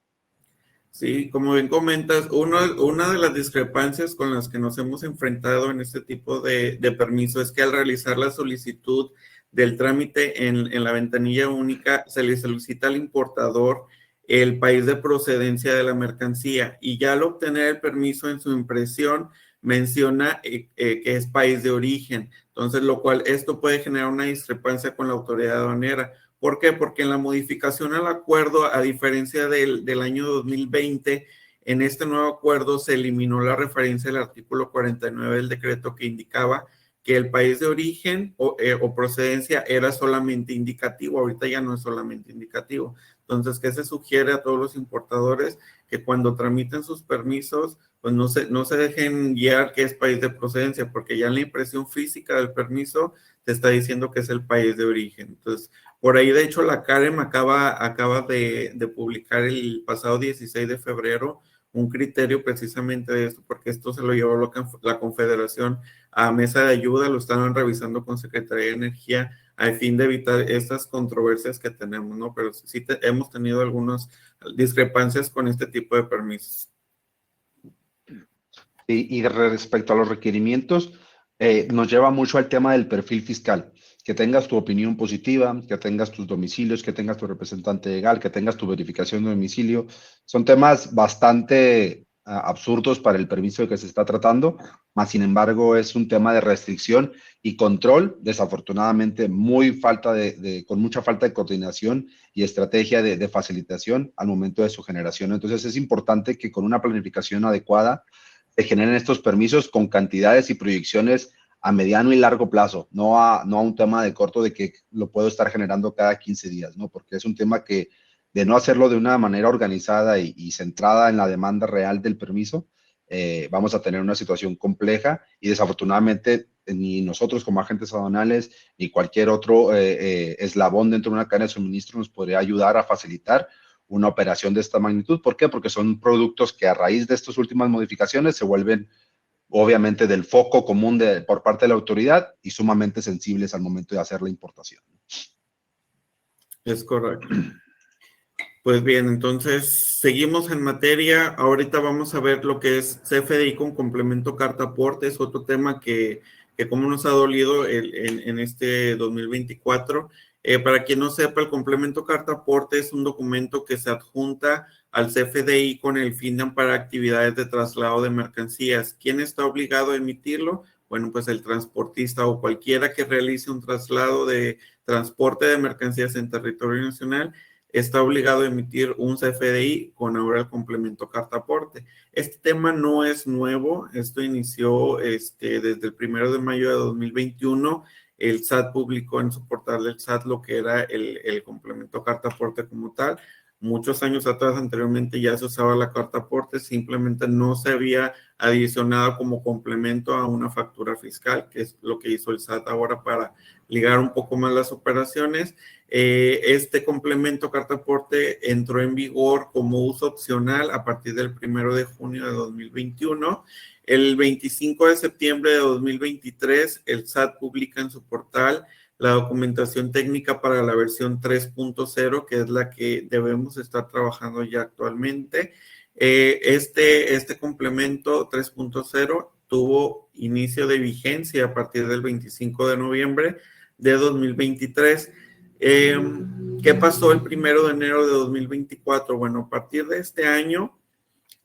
[SPEAKER 3] Sí, como bien comentas, una de las discrepancias con las que nos hemos enfrentado en este tipo de permiso es que al realizar la solicitud del trámite en la ventanilla única, se le solicita al importador el país de procedencia de la mercancía, y ya al obtener el permiso en su impresión menciona que es país de origen. Entonces, esto puede generar una discrepancia con la autoridad aduanera. ¿Por qué? Porque en la modificación al acuerdo, a diferencia del año 2020, en este nuevo acuerdo se eliminó la referencia del artículo 49 del decreto que indicaba que el país de origen o procedencia era solamente indicativo. Ahorita ya no es solamente indicativo. Entonces, ¿qué se sugiere a todos los importadores? Que cuando tramiten sus permisos, pues no se dejen guiar que es país de procedencia, porque ya en la impresión física del permiso te está diciendo que es el país de origen. Entonces, Por ahí, de hecho, la CAREM acaba de publicar el pasado 16 de febrero un criterio precisamente de esto, porque esto se lo llevó la Confederación a mesa de ayuda, lo estaban revisando con Secretaría de Energía al fin de evitar estas controversias que tenemos, ¿no? Pero sí hemos tenido algunas discrepancias con este tipo de permisos.
[SPEAKER 2] Y respecto a los requerimientos, nos lleva mucho al tema del perfil fiscal. Que tengas tu opinión positiva, que tengas tus domicilios, que tengas tu representante legal, que tengas tu verificación de domicilio. Son temas bastante absurdos para el permiso de que se está tratando, más sin embargo es un tema de restricción y control, desafortunadamente con mucha falta de coordinación y estrategia de facilitación al momento de su generación. Entonces es importante que con una planificación adecuada se generen estos permisos con cantidades y proyecciones a mediano y largo plazo, no a un tema de corto de que lo puedo estar generando cada 15 días, ¿no? Porque es un tema que de no hacerlo de una manera organizada y centrada en la demanda real del permiso, vamos a tener una situación compleja y desafortunadamente ni nosotros como agentes aduanales ni cualquier otro eslabón dentro de una cadena de suministro nos podría ayudar a facilitar una operación de esta magnitud. ¿Por qué? Porque son productos que a raíz de estas últimas modificaciones se vuelven obviamente del foco común por parte de la autoridad y sumamente sensibles al momento de hacer la importación.
[SPEAKER 3] Es correcto. Pues bien, entonces seguimos en materia. Ahorita vamos a ver lo que es CFDI con complemento carta aporte. Es otro tema que como nos ha dolido en este 2024. Para quien no sepa, el complemento carta aporte es un documento que se adjunta al CFDI con el fin de amparar actividades de traslado de mercancías. ¿Quién está obligado a emitirlo? Bueno, pues el transportista o cualquiera que realice un traslado de transporte de mercancías en territorio nacional está obligado a emitir un CFDI con ahora el complemento carta aporte. Este tema no es nuevo, esto inició desde el 1 de mayo de 2021. El SAT publicó en su portal del SAT lo que era el complemento carta aporte como tal. Muchos años atrás, anteriormente, ya se usaba la carta aporte, simplemente no se había adicionado como complemento a una factura fiscal, que es lo que hizo el SAT ahora para ligar un poco más las operaciones. Este complemento carta aporte entró en vigor como uso opcional a partir del 1 de junio de 2021. El 25 de septiembre de 2023, el SAT publica en su portal la documentación técnica para la versión 3.0, que es la que debemos estar trabajando ya actualmente. Este complemento 3.0 tuvo inicio de vigencia a partir del 25 de noviembre de 2023. ¿Qué pasó el 1 de enero de 2024? Bueno, a partir de este año,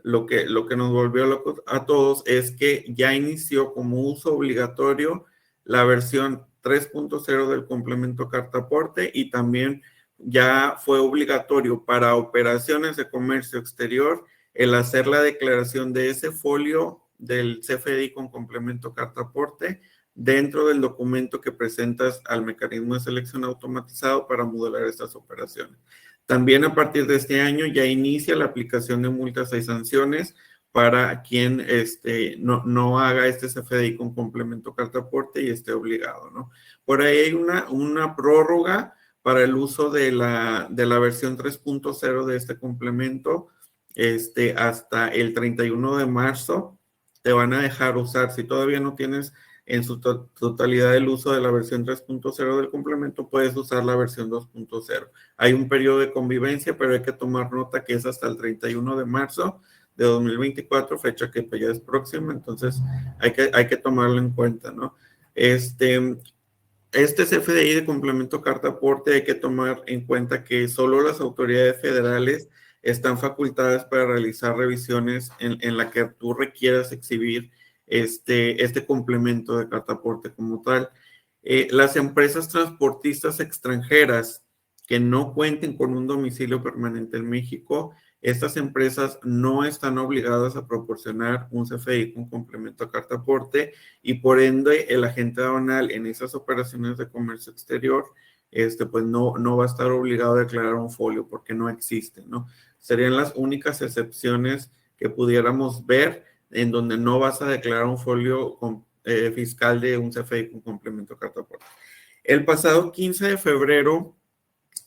[SPEAKER 3] lo que nos volvió locos a todos es que ya inició como uso obligatorio la versión 3.0 del complemento carta aporte y también ya fue obligatorio para operaciones de comercio exterior el hacer la declaración de ese folio del CFDI con complemento carta aporte dentro del documento que presentas al mecanismo de selección automatizado para modelar estas operaciones. También a partir de este año ya inicia la aplicación de multas y sanciones para quien no haga este CFDI con complemento carta aporte y esté obligado, ¿no? Por ahí hay una prórroga para el uso de la versión 3.0 de este complemento hasta el 31 de marzo. Te van a dejar usar, si todavía no tienes en su totalidad el uso de la versión 3.0 del complemento, puedes usar la versión 2.0. Hay un periodo de convivencia, pero hay que tomar nota que es hasta el 31 de marzo de 2024, fecha que ya es próxima, entonces hay que tomarlo en cuenta, ¿no? Este CFDI de complemento carta aporte hay que tomar en cuenta que solo las autoridades federales están facultadas para realizar revisiones en la que tú requieras exhibir este complemento de carta aporte como tal. Las empresas transportistas extranjeras que no cuenten con un domicilio permanente en México, estas empresas no están obligadas a proporcionar un CFDI con complemento a carta aporte y por ende el agente aduanal en esas operaciones de comercio exterior pues no va a estar obligado a declarar un folio porque no existe, ¿no? Serían las únicas excepciones que pudiéramos ver en donde no vas a declarar un folio fiscal de un CFDI con complemento carta aporte. El pasado 15 de febrero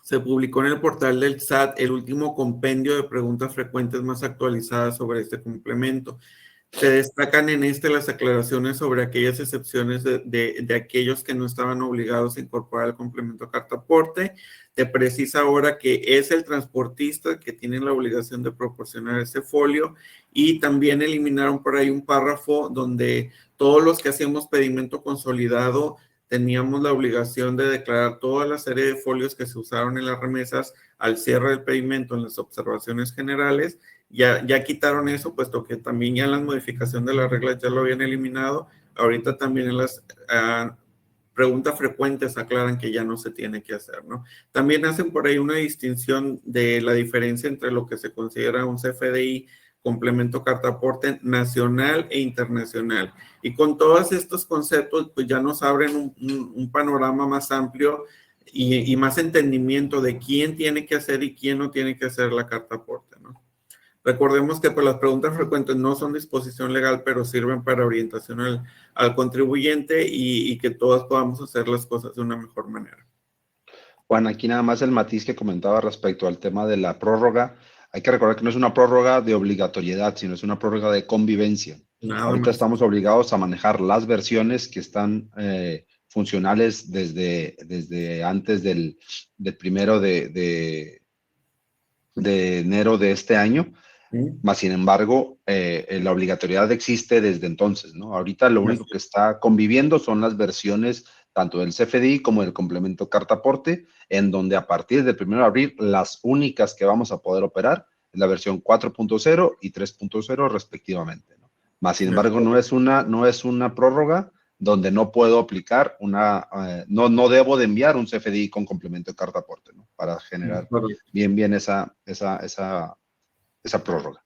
[SPEAKER 3] se publicó en el portal del SAT el último compendio de preguntas frecuentes más actualizadas sobre este complemento. Se destacan en las aclaraciones sobre aquellas excepciones de aquellos que no estaban obligados a incorporar el complemento carta aporte. Te precisa ahora que es el transportista que tiene la obligación de proporcionar ese folio, y también eliminaron por ahí un párrafo donde todos los que hacíamos pedimento consolidado teníamos la obligación de declarar toda la serie de folios que se usaron en las remesas al cierre del pedimento en las observaciones generales. Ya quitaron eso, puesto que también ya en la modificación de las reglas ya lo habían eliminado. Ahorita también en las preguntas frecuentes aclaran que ya no se tiene que hacer, ¿no? También hacen por ahí una distinción de la diferencia entre lo que se considera un CFDI, complemento carta aporte nacional e internacional. Y con todos estos conceptos, pues ya nos abren un panorama más amplio y más entendimiento de quién tiene que hacer y quién no tiene que hacer la carta aporte, ¿no? Recordemos que pues, las preguntas frecuentes no son disposición legal, pero sirven para orientación al contribuyente y que todas podamos hacer las cosas de una mejor manera.
[SPEAKER 2] Juan, aquí nada más el matiz que comentaba respecto al tema de la prórroga. Hay que recordar que no es una prórroga de obligatoriedad, sino es una prórroga de convivencia. Ahorita estamos obligados a manejar las versiones que están funcionales desde antes del 1 de enero de este año. Más sin embargo, la obligatoriedad existe desde entonces, ¿no? Ahorita lo único que está conviviendo son las versiones tanto del CFDI como del complemento carta aporte, en donde a partir del 1 de abril las únicas que vamos a poder operar es la versión 4.0 y 3.0 respectivamente, ¿no? Más sin embargo, no es una prórroga donde no puedo aplicar no debo de enviar un CFDI con complemento de carta aporte, ¿no? Para generar bien esa prórroga.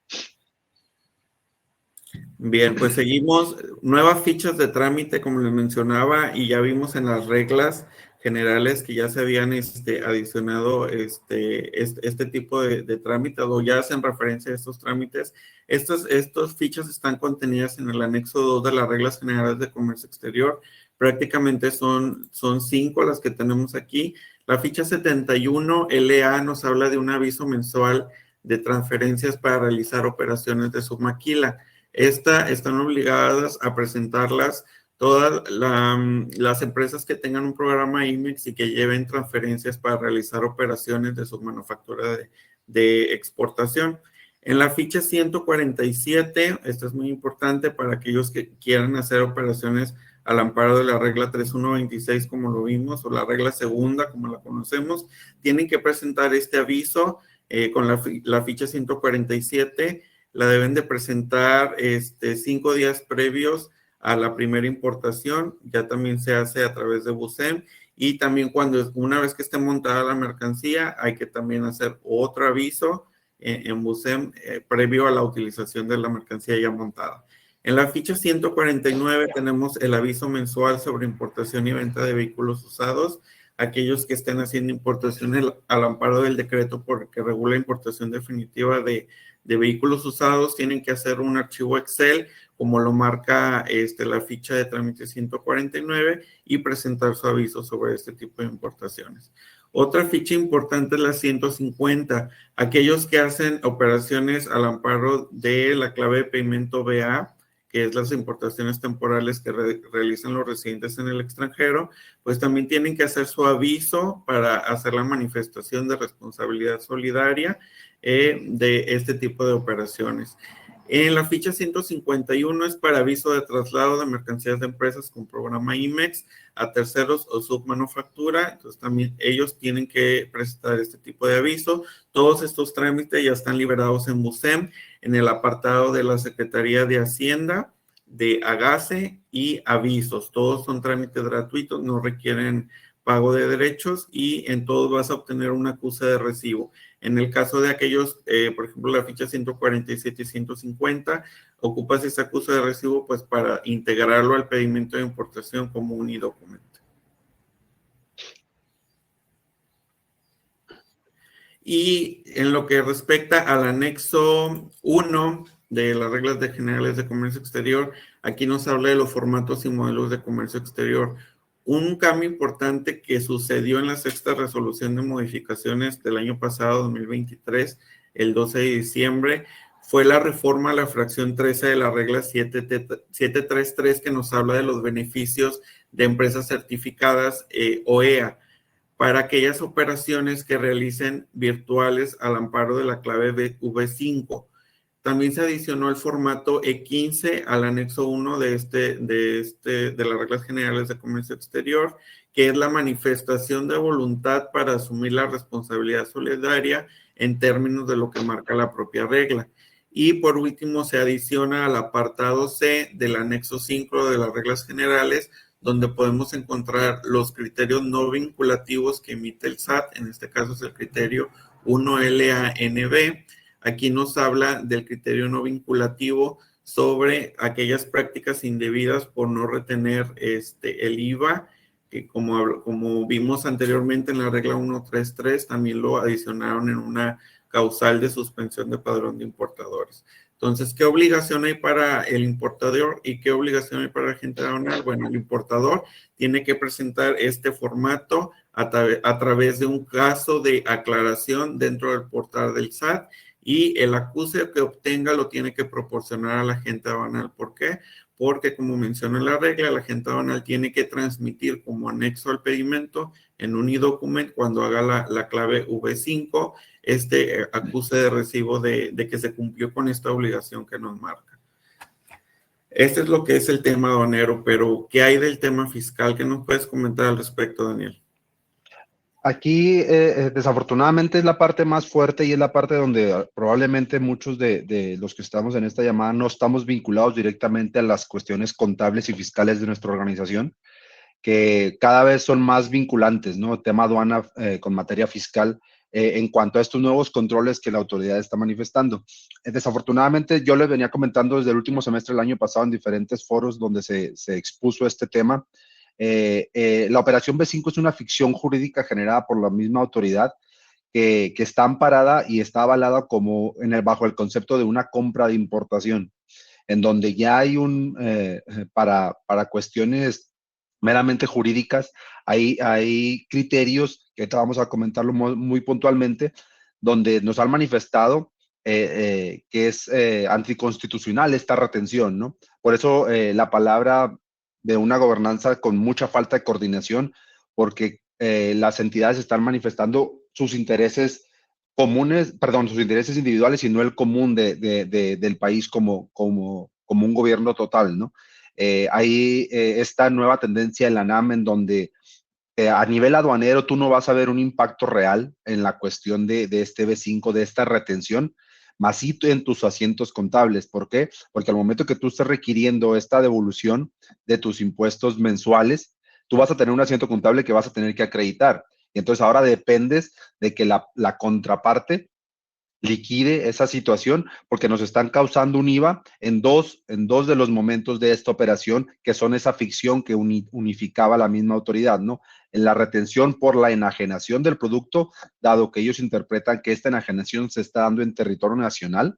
[SPEAKER 3] Bien, pues seguimos. Nuevas fichas de trámite, como les mencionaba, y ya vimos en las reglas generales que ya se habían adicionado este tipo de trámite, o ya hacen referencia a estos trámites. Estas fichas están contenidas en el anexo 2 de las reglas generales de comercio exterior. Prácticamente son 5 las que tenemos aquí. La ficha 71 LA nos habla de un aviso mensual de transferencias para realizar operaciones de submaquila. Están obligadas a presentarlas todas las empresas que tengan un programa IMEX y que lleven transferencias para realizar operaciones de submanufactura de exportación. En la ficha 147, esto es muy importante para aquellos que quieran hacer operaciones al amparo de la regla 3126, como lo vimos, o la regla segunda, como la conocemos, tienen que presentar este aviso con la ficha 147. La deben de presentar 5 días previos a la primera importación. Ya también se hace a través de BUSEM, y también una vez que esté montada la mercancía, hay que también hacer otro aviso en BUSEM previo a la utilización de la mercancía ya montada. En la ficha 149 tenemos el aviso mensual sobre importación y venta de vehículos usados. Aquellos que estén haciendo importación al amparo del decreto que regula importación definitiva de vehículos usados tienen que hacer un archivo Excel, como lo marca la ficha de trámite 149, y presentar su aviso sobre este tipo de importaciones. Otra ficha importante es la 150. Aquellos que hacen operaciones al amparo de la clave de pedimento BA, que es las importaciones temporales que realizan los residentes en el extranjero, pues también tienen que hacer su aviso para hacer la manifestación de responsabilidad solidaria de este tipo de operaciones. En la ficha 151 es para aviso de traslado de mercancías de empresas con programa IMEX a terceros o submanufactura. Entonces también ellos tienen que presentar este tipo de aviso. Todos estos trámites ya están liberados en BUSEM, en el apartado de la Secretaría de Hacienda, de AGACE y avisos. Todos son trámites gratuitos, no requieren pago de derechos, y en todos vas a obtener un acuse de recibo. En el caso de aquellos, por ejemplo, la ficha 147 y 150, ocupas ese acuse de recibo pues para integrarlo al pedimento de importación como un documento. Y en lo que respecta al anexo 1 de las reglas generales de comercio exterior, aquí nos habla de los formatos y modelos de comercio exterior. Un cambio importante que sucedió en la sexta resolución de modificaciones del año pasado, 2023, el 12 de diciembre, fue la reforma a la fracción 13 de la regla 733, que nos habla de los beneficios de empresas certificadas OEA para aquellas operaciones que realicen virtuales al amparo de la clave V5. También se adicionó el formato E15 al anexo 1 de las reglas generales de comercio exterior, que es la manifestación de voluntad para asumir la responsabilidad solidaria en términos de lo que marca la propia regla. Y por último, se adiciona al apartado C del anexo 5 de las reglas generales, donde podemos encontrar los criterios no vinculativos que emite el SAT. En este caso es el criterio 1LANB. Aquí nos habla del criterio no vinculativo sobre aquellas prácticas indebidas por no retener el IVA, que como vimos anteriormente en la regla 133, también lo adicionaron en una causal de suspensión de padrón de importadores. Entonces, ¿qué obligación hay para el importador y qué obligación hay para el agente aduanal? Bueno, el importador tiene que presentar este formato a través de un caso de aclaración dentro del portal del SAT, y el acuse que obtenga lo tiene que proporcionar al agente aduanal. ¿Por qué? Porque, como menciona la regla, el agente aduanal tiene que transmitir como anexo al pedimento en un e-document, cuando haga la clave V5, acuse de recibo de que se cumplió con esta obligación que nos marca. Este es lo que es el tema aduanero, pero ¿qué hay del tema fiscal? ¿Qué nos puedes comentar al respecto, Daniel?
[SPEAKER 2] Aquí, desafortunadamente, es la parte más fuerte y es la parte donde probablemente muchos de los que estamos en esta llamada no estamos vinculados directamente a las cuestiones contables y fiscales de nuestra organización, que cada vez son más vinculantes, ¿no? Tema aduana con materia fiscal en cuanto a estos nuevos controles que la autoridad está manifestando. Desafortunadamente, yo les venía comentando desde el último semestre del año pasado en diferentes foros donde se expuso este tema. La operación B5 es una ficción jurídica generada por la misma autoridad que está amparada y está avalada como bajo el concepto de una compra de importación, en donde ya hay para cuestiones meramente jurídicas, hay criterios que vamos a comentarlo muy puntualmente, donde nos han manifestado que es anticonstitucional esta retención, ¿no? Por eso la palabra de una gobernanza con mucha falta de coordinación, porque las entidades están manifestando sus intereses comunes, perdón, sus intereses individuales y no el común del país como un gobierno total, ¿no? Hay esta nueva tendencia en la NAM en donde a nivel aduanero tú no vas a ver un impacto real en la cuestión de este B5, de esta retención, más sí en tus asientos contables. ¿Por qué? Porque al momento que tú estés requiriendo esta devolución de tus impuestos mensuales, tú vas a tener un asiento contable que vas a tener que acreditar. Y entonces ahora dependes de que la contraparte liquide esa situación, porque nos están causando un IVA en dos de los momentos de esta operación, que son esa ficción que unificaba la misma autoridad, ¿no? En la retención por la enajenación del producto, dado que ellos interpretan que esta enajenación se está dando en territorio nacional,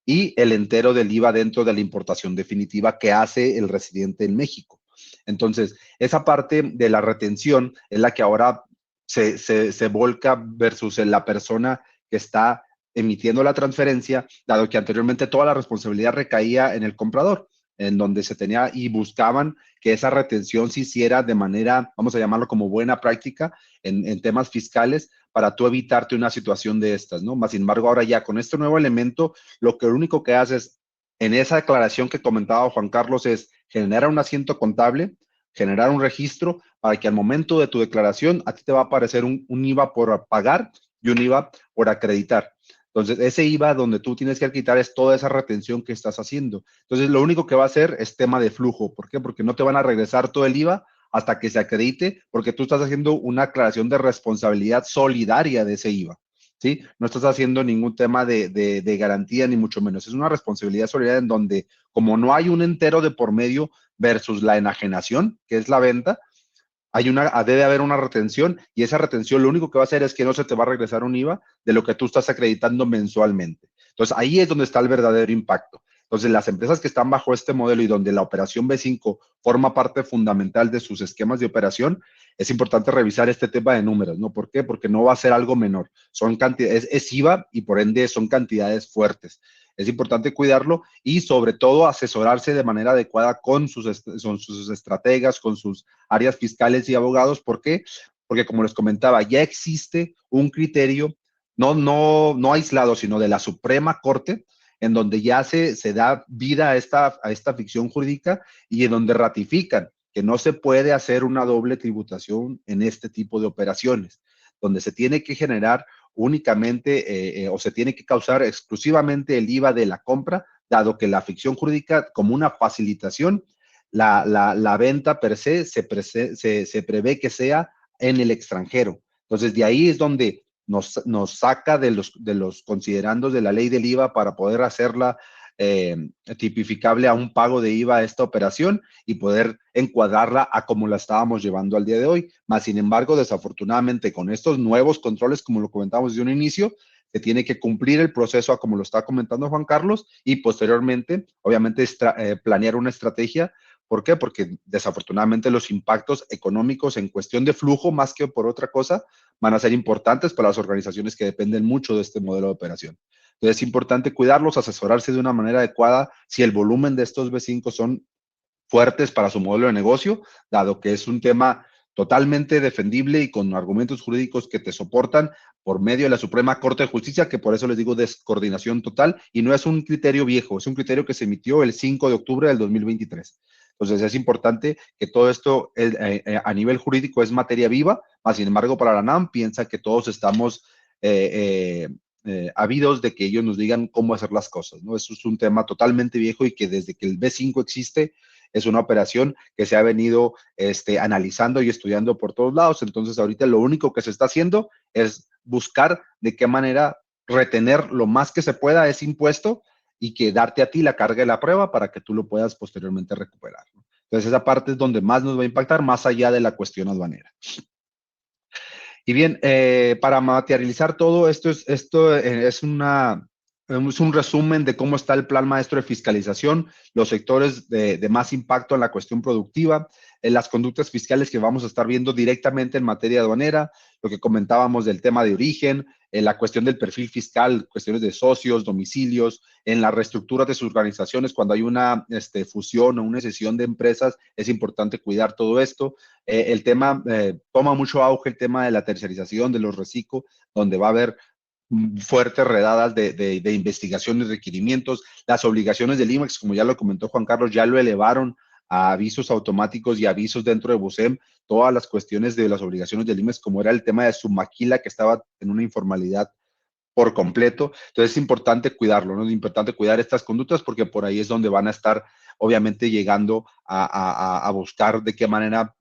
[SPEAKER 2] y el entero del IVA dentro de la importación definitiva que hace el residente en México. Entonces, esa parte de la retención es la que ahora se volca versus la persona que está emitiendo la transferencia, dado que anteriormente toda la responsabilidad recaía en el comprador, en donde se tenía y buscaban que esa retención se hiciera de manera, vamos a llamarlo como buena práctica en temas fiscales, para tú evitarte una situación de estas, ¿no? Más sin embargo, ahora ya con este nuevo elemento, lo único que haces en esa declaración que comentaba Juan Carlos es generar un asiento contable, generar un registro para que al momento de tu declaración a ti te va a aparecer un IVA por pagar y un IVA por acreditar. Entonces, ese IVA donde tú tienes que quitar es toda esa retención que estás haciendo. Entonces, lo único que va a hacer es tema de flujo. ¿Por qué? Porque no te van a regresar todo el IVA hasta que se acredite, porque tú estás haciendo una aclaración de responsabilidad solidaria de ese IVA, ¿sí? No estás haciendo ningún tema de garantía, ni mucho menos. Es una responsabilidad solidaria en donde, como no hay un entero de por medio versus la enajenación, que es la venta, debe haber una retención, y esa retención lo único que va a hacer es que no se te va a regresar un IVA de lo que tú estás acreditando mensualmente. Entonces, ahí es donde está el verdadero impacto. Entonces, las empresas que están bajo este modelo y donde la operación B5 forma parte fundamental de sus esquemas de operación, es importante revisar este tema de números, ¿no? ¿Por qué? Porque no va a ser algo menor. Son cantidades, es IVA y por ende son cantidades fuertes. Es importante cuidarlo y sobre todo asesorarse de manera adecuada con sus estrategas, con sus áreas fiscales y abogados. ¿Por qué? Porque como les comentaba, ya existe un criterio no aislado, sino de la Suprema Corte, en donde ya se da vida a esta ficción jurídica y en donde ratifican que no se puede hacer una doble tributación en este tipo de operaciones, donde se tiene que generar únicamente o se tiene que causar exclusivamente el IVA de la compra, dado que la ficción jurídica, como una facilitación, la venta per se se prevé que sea en el extranjero. Entonces, de ahí es donde nos saca de los considerandos de la ley del IVA para poder hacerla tipificable a un pago de IVA a esta operación y poder encuadrarla a como la estábamos llevando al día de hoy. Más sin embargo, desafortunadamente, con estos nuevos controles, como lo comentamos desde un inicio, se tiene que cumplir el proceso a como lo está comentando Juan Carlos y posteriormente, obviamente, planear una estrategia. ¿Por qué? Porque desafortunadamente los impactos económicos en cuestión de flujo, más que por otra cosa, van a ser importantes para las organizaciones que dependen mucho de este modelo de operación. Entonces es importante cuidarlos, asesorarse de una manera adecuada si el volumen de estos B5 son fuertes para su modelo de negocio, dado que es un tema totalmente defendible y con argumentos jurídicos que te soportan por medio de la Suprema Corte de Justicia, que por eso les digo descoordinación total, y no es un criterio viejo, es un criterio que se emitió el 5 de octubre del 2023. Entonces es importante que todo esto a nivel jurídico es materia viva, más sin embargo para la NAM piensa que todos estamos ávidos de que ellos nos digan cómo hacer las cosas, ¿no? Eso es un tema totalmente viejo y que desde que el B5 existe es una operación que se ha venido analizando y estudiando por todos lados. Entonces ahorita lo único que se está haciendo es buscar de qué manera retener lo más que se pueda ese impuesto y que darte a ti la carga de la prueba para que tú lo puedas posteriormente recuperar, ¿no? Entonces esa parte es donde más nos va a impactar, más allá de la cuestión aduanera. Y bien, para materializar todo esto, es un resumen de cómo está el plan maestro de fiscalización, los sectores de más impacto en la cuestión productiva, las conductas fiscales que vamos a estar viendo directamente en materia aduanera, lo que comentábamos del tema de origen, la cuestión del perfil fiscal, cuestiones de socios, domicilios, en la reestructura de sus organizaciones, cuando hay una fusión o una cesión de empresas, es importante cuidar todo esto. El tema, toma mucho auge el tema de la tercerización de los reciclos, donde va a haber fuertes redadas de investigación y requerimientos. Las obligaciones del IMEX, como ya lo comentó Juan Carlos, ya lo elevaron a avisos automáticos y avisos dentro de BUSEM, todas las cuestiones de las obligaciones del IMEX, como era el tema de su maquila que estaba en una informalidad por completo. Entonces es importante cuidarlo, ¿no? Es importante cuidar estas conductas porque por ahí es donde van a estar obviamente llegando a buscar de qué manera,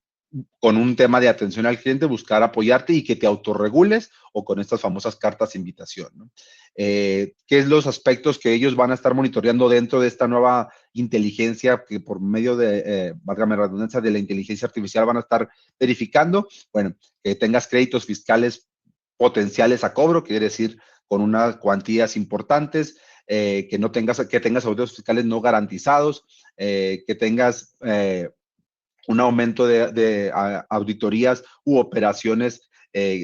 [SPEAKER 2] con un tema de atención al cliente, buscar apoyarte y que te autorregules o con estas famosas cartas de invitación, ¿no? ¿Qué es los aspectos que ellos van a estar monitoreando dentro de esta nueva inteligencia que por medio de, válgame la redundancia, de la inteligencia artificial van a estar verificando? Bueno, que tengas créditos fiscales potenciales a cobro, quiere decir con unas cuantías importantes, que tengas audios fiscales no garantizados, que tengas un aumento de auditorías u operaciones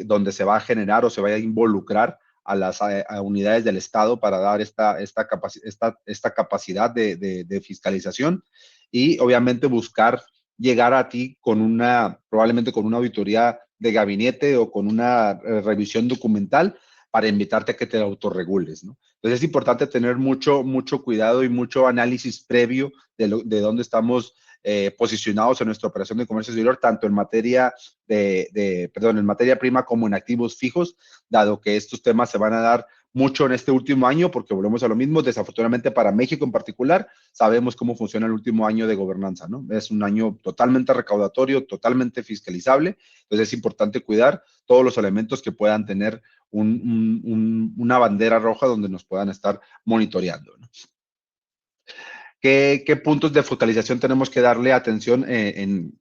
[SPEAKER 2] donde se va a generar o se vaya a involucrar a las unidades del Estado para dar esta capacidad de fiscalización y obviamente buscar llegar a ti probablemente con una auditoría de gabinete o con una revisión documental para invitarte a que te autorregules, ¿no? Entonces es importante tener mucho cuidado y mucho análisis previo de dónde estamos posicionados en nuestra operación de comercio exterior, tanto en materia en materia prima como en activos fijos, dado que estos temas se van a dar mucho en este último año, porque volvemos a lo mismo, desafortunadamente para México en particular, sabemos cómo funciona el último año de gobernanza, ¿no? Es un año totalmente recaudatorio, totalmente fiscalizable, entonces es importante cuidar todos los elementos que puedan tener una bandera roja donde nos puedan estar monitoreando, ¿no? ¿Qué puntos de focalización tenemos que darle atención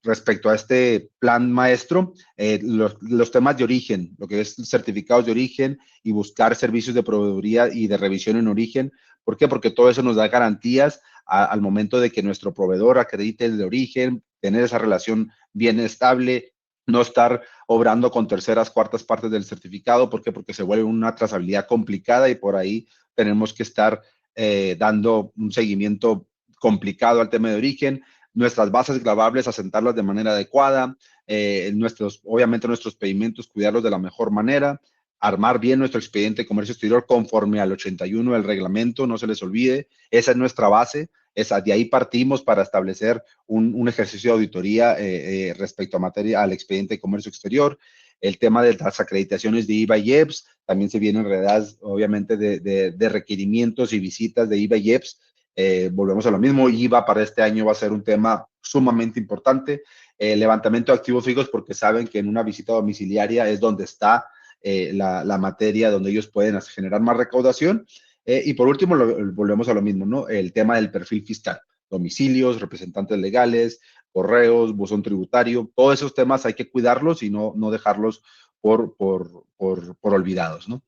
[SPEAKER 2] respecto a este plan maestro? Los temas de origen, lo que es certificados de origen y buscar servicios de proveeduría y de revisión en origen, ¿Por qué? Porque todo eso nos da garantías al momento de que nuestro proveedor acredite el de origen, tener esa relación bien estable, no estar obrando con terceras, cuartas partes del certificado. ¿Por qué? Porque se vuelve una trazabilidad complicada y por ahí tenemos que estar dando un seguimiento complicado al tema de origen. Nuestras bases grabables, asentarlas de manera adecuada, obviamente nuestros pedimentos, cuidarlos de la mejor manera, armar bien nuestro expediente de comercio exterior conforme al 81 del reglamento, no se les olvide, esa es nuestra base, de ahí partimos para establecer un ejercicio de auditoría respecto a materia al expediente de comercio exterior. El tema de las acreditaciones de IVA y EPS, también se vienen enredadas, obviamente, de requerimientos y visitas de IVA y EPS. Volvemos a lo mismo, IVA para este año va a ser un tema sumamente importante. Levantamiento de activos fijos, porque saben que en una visita domiciliaria es donde está la materia, donde ellos pueden generar más recaudación. Y por último, volvemos a lo mismo, ¿no? El tema del perfil fiscal, domicilios, representantes legales, correos, buzón tributario, todos esos temas hay que cuidarlos y no dejarlos por olvidados, ¿no?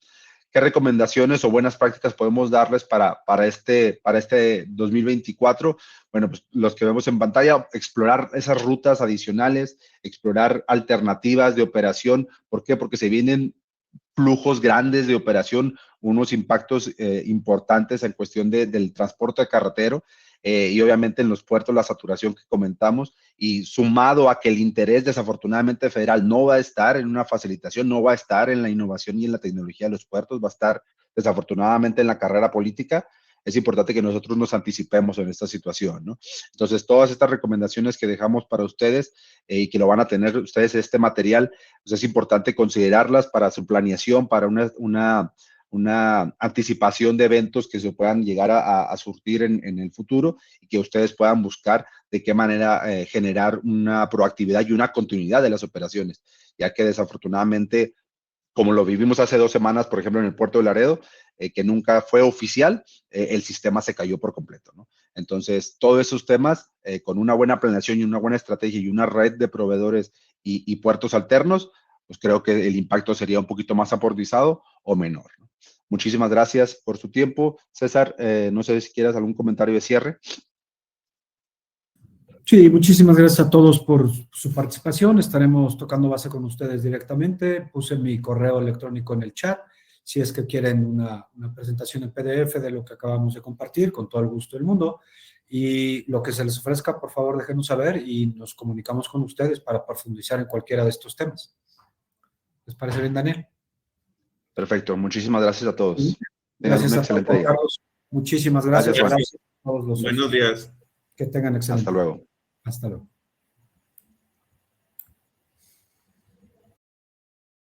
[SPEAKER 2] ¿Qué recomendaciones o buenas prácticas podemos darles para este 2024? Bueno, pues los que vemos en pantalla, explorar esas rutas adicionales, explorar alternativas de operación. ¿Por qué? Porque se vienen flujos grandes de operación, unos impactos importantes en cuestión del transporte carretero y obviamente en los puertos la saturación que comentamos, y sumado a que el interés desafortunadamente federal no va a estar en una facilitación, no va a estar en la innovación y en la tecnología de los puertos, va a estar desafortunadamente en la carrera política. Es importante que nosotros nos anticipemos en esta situación, ¿no? Entonces, todas estas recomendaciones que dejamos para ustedes y que lo van a tener ustedes este material, pues es importante considerarlas para su planeación, para una anticipación de eventos que se puedan llegar a surtir en el futuro y que ustedes puedan buscar de qué manera generar una proactividad y una continuidad de las operaciones, ya que desafortunadamente, como lo vivimos hace 2 semanas, por ejemplo, en el puerto de Laredo, que nunca fue oficial, el sistema se cayó por completo, ¿no? Entonces, todos esos temas, con una buena planeación y una buena estrategia y una red de proveedores y puertos alternos, pues creo que el impacto sería un poquito más amortizado o menor, ¿no? Muchísimas gracias por su tiempo. César, no sé si quieres algún comentario de cierre.
[SPEAKER 1] Sí, muchísimas gracias a todos por su participación. Estaremos tocando base con ustedes directamente. Puse mi correo electrónico en el chat. Si es que quieren una presentación en PDF de lo que acabamos de compartir, con todo el gusto del mundo. Y lo que se les ofrezca, por favor, déjenos saber y nos comunicamos con ustedes para profundizar en cualquiera de estos temas. ¿Les parece bien, Daniel?
[SPEAKER 2] Perfecto. Muchísimas gracias a todos.
[SPEAKER 1] Sí. Gracias a todos, Carlos. Muchísimas gracias.
[SPEAKER 2] Gracias,
[SPEAKER 1] a todos los
[SPEAKER 3] Buenos días.
[SPEAKER 1] Que tengan excelente.
[SPEAKER 2] Hasta luego.
[SPEAKER 1] Hasta luego.